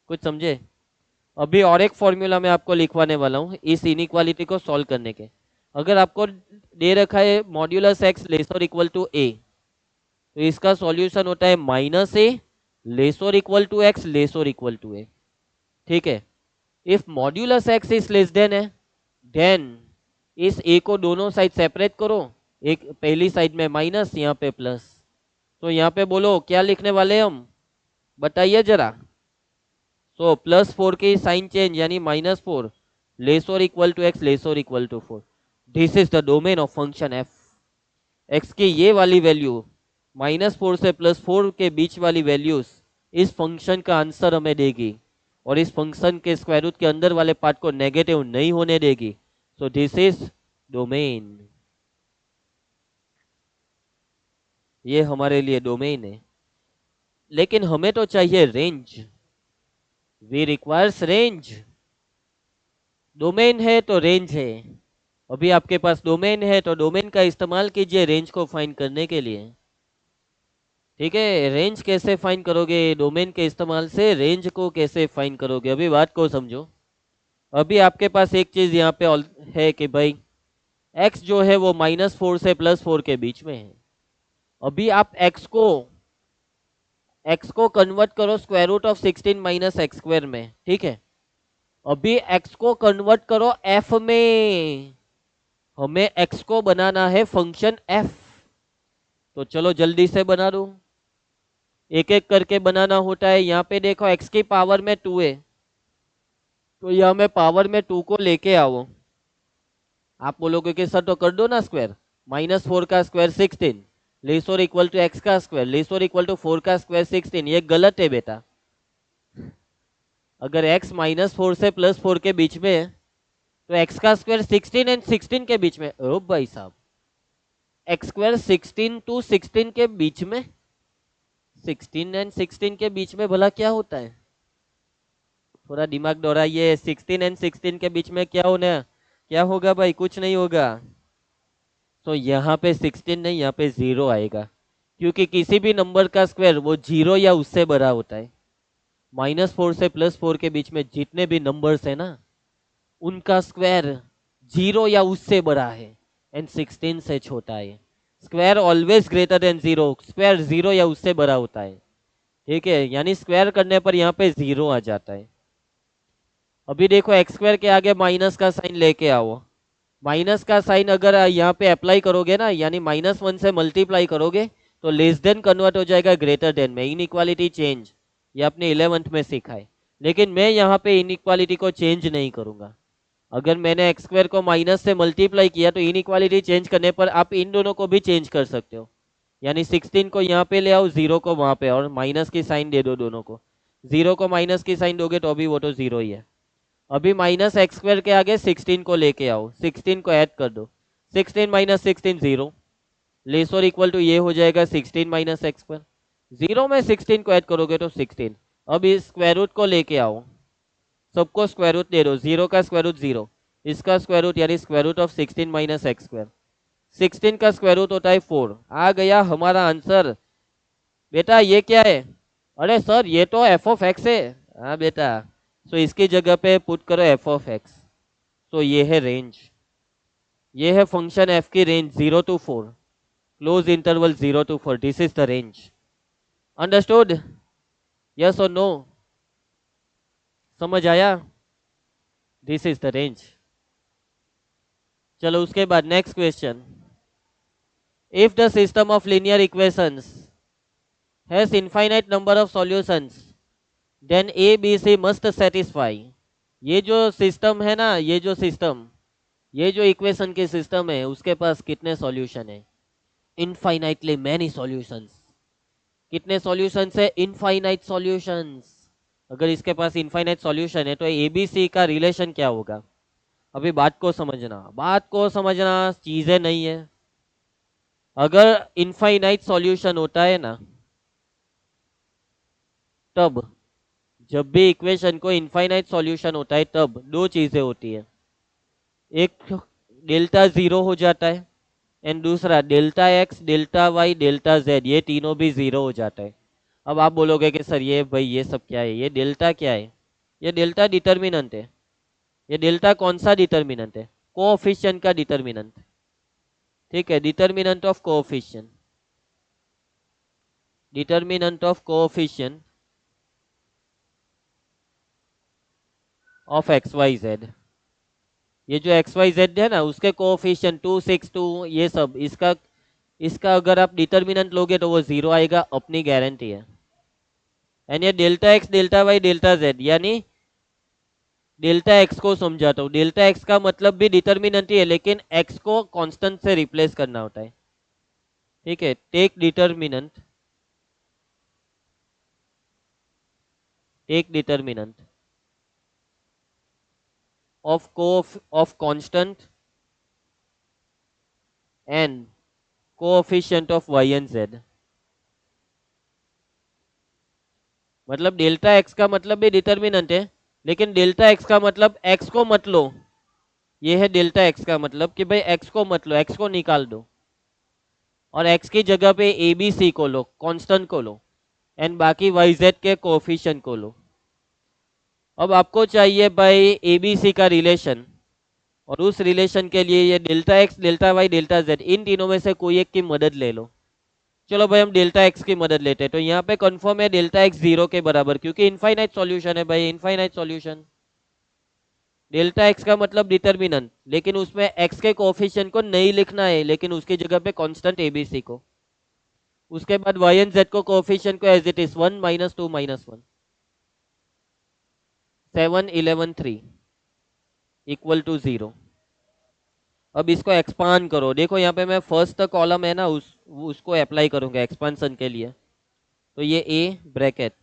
कुछ समझे? अभी और एक फॉर्मूला मैं आपको लिखवाने वाला हूँ इस इनइक्वालिटी को सॉल्व करने के। अगर आपको दे रखा है मॉड्यूलस एक्स लेस और इक्वल टू ए, तो इसका सॉल्यूशन होता है माइनस ए लेस और इक्वल टू एक्स लेस और इक्वल टू ए। ठीक है, if modulus x is less than है, देन इस ए को दोनों साइड सेपरेट करो, एक पहली साइड में माइनस, यहाँ पे प्लस। तो यहाँ पे बोलो क्या लिखने वाले हम, बताइए जरा। सो +4 की साइन चेंज यानी -4 लेस और इक्वल टू एक्स लेस और equal to 4। This is the domain of function F. X की ये वाली वैल्यू -4 से +4 के बीच वाली वैल्यूज इस फंक्शन का आंसर हमें देगी, और इस फंक्शन के स्क्वायर रूट के अंदर वाले पार्ट को नेगेटिव नहीं होने देगी। So this is domain. ये हमारे लिए डोमेन है, लेकिन हमें तो चाहिए range. We requires range. Domain है तो रेंज है। अभी आपके पास डोमेन है तो डोमेन का इस्तेमाल कीजिए रेंज को फाइंड करने के लिए। ठीक है, रेंज कैसे फाइंड करोगे? डोमेन के इस्तेमाल से रेंज को कैसे फाइंड करोगे, अभी बात को समझो। अभी आपके पास एक चीज यहाँ पे है कि भाई x जो है वो -4 से +4 के बीच में है। अभी आप x को कन्वर्ट करो square root of 16 minus x square में। ठीक है, अभी x को कन्वर्ट करो f में। हमें x को बनाना है फंक्शन f। तो चलो जल्दी से बना दो, एक एक करके बनाना होता है। यहाँ पे देखो x की पावर में 2 है, तो यहाँ में पावर में 2 को लेके आओ। आप बोलोगे कि सर तो कर दो ना स्क्वायर, -4 का स्क्वायर 16 लेस और इक्वल टू x का स्क्वायर लेस और इक्वल टू 4 का स्क्वायर 16। ये गलत है बेटा। अगर x -4 से +4 के बीच में है तो x का स्क्वायर 16 एंड 16 के बीच में। ओ भाई साहब, एक्स स्क्वायर 16 टू 16 के बीच में, 16 एंड 16 के बीच में भला क्या होता है? थोड़ा दिमाग दौड़ाइए, 16 एंड 16 के बीच में क्या होगा भाई? कुछ नहीं होगा। तो यहाँ पे 16 नहीं, यहाँ पे 0 आएगा, क्योंकि किसी भी नंबर का स्क्वायर वो 0 या उससे बड़ा होता है। -4 से +4 के बीच में जितने भी नंबर्स है ना, उनका स्क्वायर 0 या उससे बड़ा है, एंड 16 से छोटा है। Square always greater than 0, square 0 या उससे बड़ा होता है। ठीक है, यानी स्क्वायर करने पर यहाँ पे 0 आ जाता है। अभी देखो एक्स स्क्वायर के आगे माइनस का साइन लेके आओ। माइनस का साइन अगर यहाँ पे अप्लाई करोगे ना, यानी -1 से मल्टीप्लाई करोगे, तो लेस देन कन्वर्ट हो जाएगा ग्रेटर देन में। इनइक्वालिटी चेंज, ये आपने 11th में सीखा है। लेकिन मैं यहाँ पे इनइक्वालिटी को चेंज नहीं करूंगा। अगर मैंने एक्स स्क्वायर को माइनस से मल्टीप्लाई किया तो इनइक्वालिटी चेंज करने पर आप इन दोनों को भी चेंज कर सकते हो। यानी 16 को यहाँ पे ले आओ, 0 को वहां पे, और माइनस की साइन दे दो दोनों को। 0 को माइनस की साइन दोगे तो अभी वो तो 0 ही है। अभी माइनस एक्स स्क्वायर के आगे 16 को लेके आओ, 16 को ऐड कर दो। 16 माइनस 16 0, लेस और इक्वल टू ये हो जाएगा 16 माइनस एक्स स्क्वायर। 0 में 16 को ऐड करोगे तो 16, अब इस स्क्वायर रूट को लेके आओ, सबको स्क्वायर रूट दे दो, 0 का स्क्वायर रूट 0, इसका स्क्वायर रूट यानी square root of 16 minus x square, 16 का स्क्वायर रूट होता है 4। आ गया हमारा आंसर। बेटा ये क्या है? अरे सर ये तो एफ ऑफ एक्स है। हाँ बेटा, सो इसकी जगह पे पुट करो एफ ऑफ एक्स। तो ये है रेंज, ये है फंक्शन एफ की range 0 to 4, close interval 0 to 4, this is the range. Understood? Yes और नो? समझ आया? This is the range. चलो उसके बाद next question, if the system of linear equations has infinite number of solutions then A B C must satisfy. ये जो सिस्टम है ना, ये जो सिस्टम, ये जो इक्वेशन के सिस्टम है उसके पास कितने सॉल्यूशन है? Infinitely many solutions. कितने सॉल्यूशंस है? Infinite solutions. अगर इसके पास इनफाइनाइट सॉल्यूशन है तो एबीसी का रिलेशन क्या होगा? अभी बात को समझना, बात को समझना, चीजें नहीं है। अगर इनफाइनाइट सॉल्यूशन होता है ना, तब जब भी इक्वेशन को इनफाइनाइट सॉल्यूशन होता है तब दो चीजें होती है, एक डेल्टा जीरो हो जाता है एंड दूसरा delta x, delta y, delta z, ये तीनों भी जीरो हो जाता है। अब आप बोलोगे कि सर ये भाई ये सब क्या है, ये डेल्टा क्या है? ये डेल्टा डिटर्मिनेंट है। ये डेल्टा कौन सा डिटर्मिनेंट है? कोएफिशिएंट का डिटर्मिनेंट। ठीक है, determinant of coefficient, determinant of coefficient of x y z. ये जो एक्स वाई जेड है ना, उसके कोएफिशिएंट 2, 6, 2, ये सब, इसका इसका अगर आप डिटर्मिनेंट लोगे तो वो जीरो आएगा, अपनी गारंटी है। एंड ये delta x, delta y, delta z, यानी डेल्टा एक्स को समझाता हूँ। डेल्टा एक्स का मतलब भी डिटर्मिनेंट ही है, लेकिन एक्स को कांस्टेंट से रिप्लेस करना होता है। ठीक है, take determinant, take determinant of constant and coefficient of y and z. मतलब डेल्टा एक्स का मतलब भी डिटर्मिनेंट है, लेकिन डेल्टा एक्स का मतलब एक्स को मत लो। ये है डेल्टा एक्स का मतलब कि भाई एक्स को मत लो, एक्स को निकाल दो और एक्स की जगह पे ए बी सी को लो, कांस्टेंट को लो, एंड बाकी वाई जेड के कोएफिशिएंट को लो। अब आपको चाहिए भाई ए बी सी का रिलेशन, और उस रिलेशन के लिए ये delta x, delta y, delta z, इन तीनों में से कोई एक की मदद ले लो। चलो भाई हम डेल्टा एक्स की मदद लेते हैं, तो यहाँ पे कंफर्म है डेल्टा एक्स जीरो के बराबर, क्योंकि इनफाइनाइट सॉल्यूशन है भाई, इनफाइनाइट सॉल्यूशन। डेल्टा एक्स का मतलब डिटर्मिनेंट, लेकिन उसमें एक्स के कोएफिशिएंट को नहीं लिखना है, लेकिन उसकी जगह पे कांस्टेंट एबीसी को। उसके बाद वाई एंड जेड को कोएफिशिएंट को as it is 1 - 2 - 1, 7 11 3 equal to 0। अब इसको एक्सपांड करो, देखो यहाँ पे मैं फर्स्ट कॉलम है ना, उसको अप्लाई करूंगा एक्सपांशन के लिए। तो ये ए ब्रैकेट,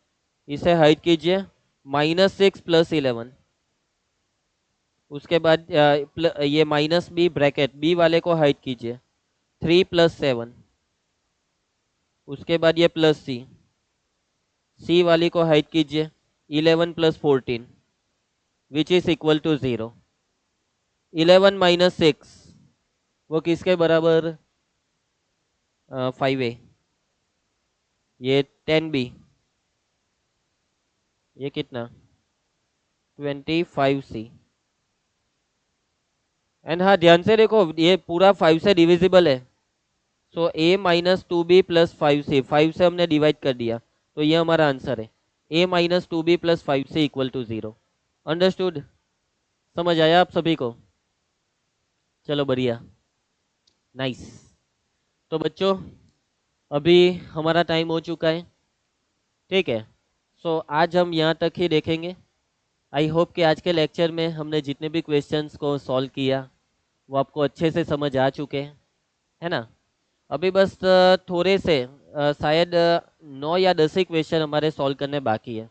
इसे हाइड कीजिए -6 + 11। उसके बाद ये माइनस बी ब्रैकेट, बी वाले को हाइड कीजिए 3 + 7। उसके बाद ये प्लस सी, सी वाली को हाइड कीजिए 11 + 14 विच इज इक्वल टू 0। 11 - 6 वो किसके बराबर? 5a। ये 10b, ये कितना? 25c। एंड हाँ ध्यान से देखो, ये पूरा 5 से डिविजिबल है। सो a - 2b + 5c, 5 से हमने डिवाइड कर दिया, तो ये हमारा आंसर है। a - 2b + 5c equal to 0। Understood? समझ आया आप सभी को? चलो बढ़िया, नाइस। तो बच्चों अभी हमारा टाइम हो चुका है, ठीक है। सो आज हम यहाँ तक ही देखेंगे। आई होप कि आज के लेक्चर में हमने जितने भी क्वेश्चंस को सॉल्व किया वो आपको अच्छे से समझ आ चुके हैं, है ना। अभी बस थोड़े से शायद 9 या 10 ही क्वेश्चन हमारे सॉल्व करने बाकी है।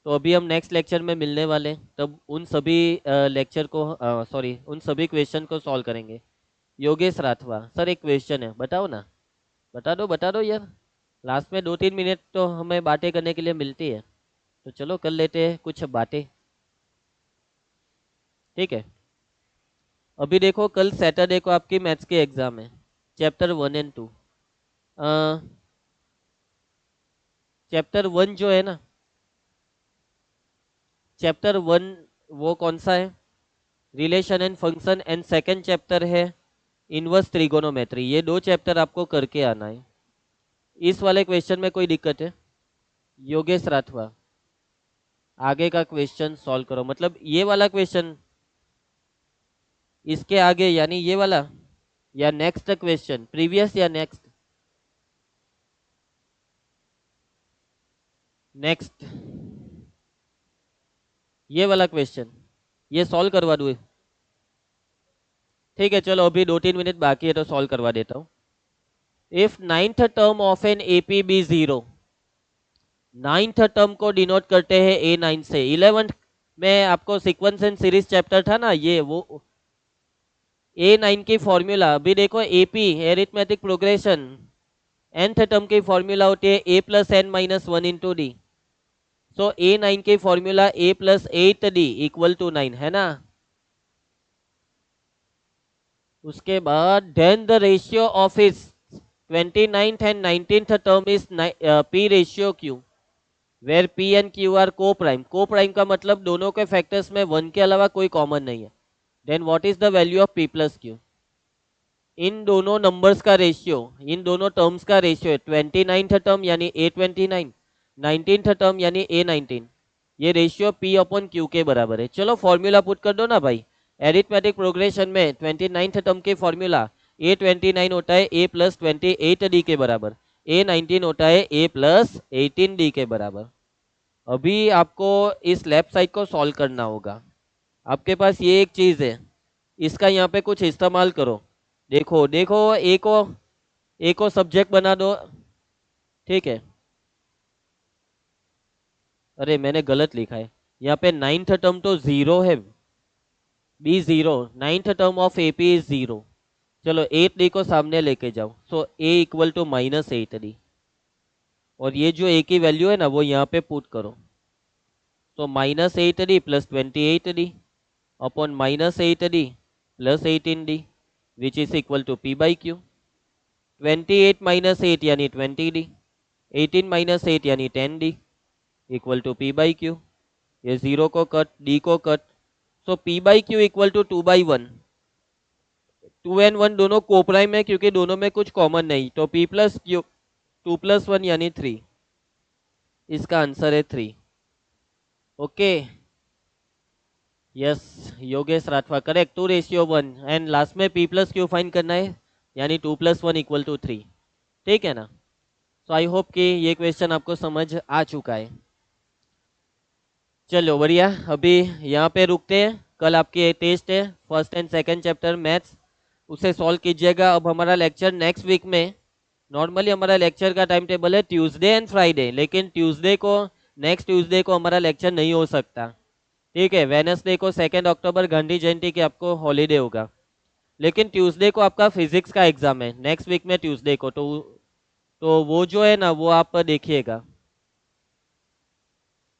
तो अभी हम नेक्स्ट लेक्चर में मिलने वाले हैं, तब उन सभी लेक्चर को सॉरी उन सभी क्वेश्चन को सॉल्व करेंगे। योगेश राठवा सर, एक क्वेश्चन है, बताओ ना। बता दो यार, लास्ट में 2-3 मिनट तो हमें बातें करने के लिए मिलती है। तो चलो कर लेते हैं कुछ बातें, ठीक है। अभी देखो कल सैटरडे को आपकी मैथ्स के एग्जाम है, चैप्टर 1 और 2। चैप्टर 1 जो है ना, चैप्टर 1 वो कौन सा है? Relation and function. And second chapter है इनवर्स ट्रिगोनोमेट्री। ये दो चैप्टर आपको करके आना है। इस वाले क्वेश्चन में कोई दिक्कत है? योगेश राठवा, आगे का क्वेश्चन सॉल्व करो। मतलब ये वाला क्वेश्चन, इसके आगे यानी ये वाला, या नेक्स्ट क्वेश्चन, प्रीवियस या नेक्स्ट? नेक्स्ट, ये वाला क्वेश्चन, ये सॉल्व करवा दूँ? ठीक है चलो, अभी 2-3 मिनट बाकी है तो सॉल्व करवा देता हूँ। If ninth term of an AP be 0, ninth term को डिनोट करते हैं A9 से। 11th में आपको सीक्वेंस एंड सीरीज चैप्टर था ना, ये वो A9 की फॉर्मूला। अभी देखो AP arithmetic progression, nth term की फॉर्मूला होती है a+n-1 इंटू डी। सो A9 की फॉर्मूला a+8d इक्वल टू 9 है ना। उसके बाद देन द रेशियो ऑफ इस 29th and 19th term is p ratio q, where p and q are coprime. Coprime का मतलब दोनों के फैक्टर्स में 1 के अलावा कोई कॉमन नहीं है। Then what is the value of p plus q? इन दोनों नंबर्स का रेशियो, इन दोनों टर्म्स का रेशियो है 29th टर्म यानी a29, 19th टर्म यानी a19। ये रेशियो p अपॉन q के बराबर है। चलो फॉर्मूला पुट कर दो ना भाई। एरिथमेटिक प्रोग्रेशन में 29th टर्म की फॉर्मूला a29 होता है a+28d के बराबर, a19 होता है a+18d के बराबर। अभी आपको इस लेफ्ट साइड को सॉल्व करना होगा। आपके पास ये एक चीज है, इसका यहाँ पे कुछ इस्तेमाल करो। देखो देखो, ए को सब्जेक्ट बना दो, ठीक है। अरे मैंने गलत लिखा है, यहाँ पे 9th टर्म तो 0 है, B0, 9th term of AP is 0। चलो 8d को सामने लेके जाओ, सो A इक्वल टू -8d, और ये जो A की वैल्यू है ना वो यहाँ पे पुट करो। तो -8d plus 28d upon -8d plus 18d which is equal to p by q. 28 minus 8 यानी 20d, 18 माइनस 8 यानी 10d equal to p by q. ये 0 को कट, d को cut, so p by q equal to 2/1। 2 and 1 दोनों कोप्राइम है क्योंकि दोनों में कुछ कॉमन नहीं, तो p प्लस क्यू 2 + 1 यानी 3। इसका आंसर है 3। Okay, yes Yogesh Rathwa correct, 2:1। And last में p प्लस क्यू फाइंड करना है यानी 2 + 1 इक्वल टू 3, ठीक है ना। सो आई होप कि ये क्वेश्चन आपको समझ आ चुका है। चलो बढ़िया, अभी यहाँ पे रुकते हैं। कल आपके टेस्ट है first and second chapter maths, उसे सॉल्व कीजिएगा। अब हमारा लेक्चर नेक्स्ट वीक में, नॉर्मली हमारा लेक्चर का टाइम टेबल है ट्यूसडे एंड फ्राइडे, लेकिन ट्यूसडे को, नेक्स्ट ट्यूसडे को हमारा लेक्चर नहीं हो सकता, ठीक है। वेडनेसडे को 2 अक्टूबर गांधी जयंती की आपको हॉलीडे होगा, लेकिन ट्यूसडे को आपका फिजिक्स का एग्जाम है नेक्स्ट वीक में ट्यूसडे को, तो वो जो है ना वो आप देखिएगा।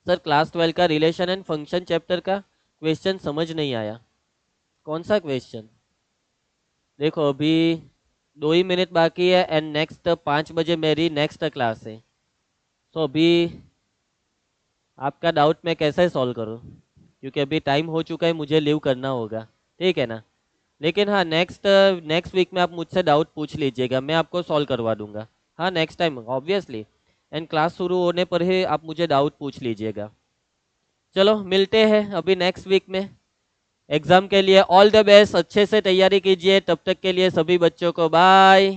सर क्लास 12 का रिलेशन एंड फंक्शन चैप्टर का क्वेश्चन समझ नहीं आया। कौन सा क्वेश्चन? देखो अभी 2 ही मिनट बाकी है एंड नेक्स्ट 5 बजे मेरी नेक्स्ट क्लास है। तो अभी आपका डाउट मैं कैसे सॉल्व करूं, क्योंकि अभी टाइम हो चुका है, मुझे लीव करना होगा, ठीक है ना। लेकिन हाँ नेक्स्ट नेक्स्ट वीक में आप मुझसे डाउट पूछ लीजिएगा, मैं आपको सॉल्व करवा दूंगा। हाँ next time obviously, and class शुरू होने पर ही आप मुझे डाउट पूछ लीजिएगा। चलो मिलते हैं अभी नेक्स्ट वीक में। एग्जाम के लिए ऑल द बेस्ट, अच्छे से तैयारी कीजिए। तब तक के लिए सभी बच्चों को बाय।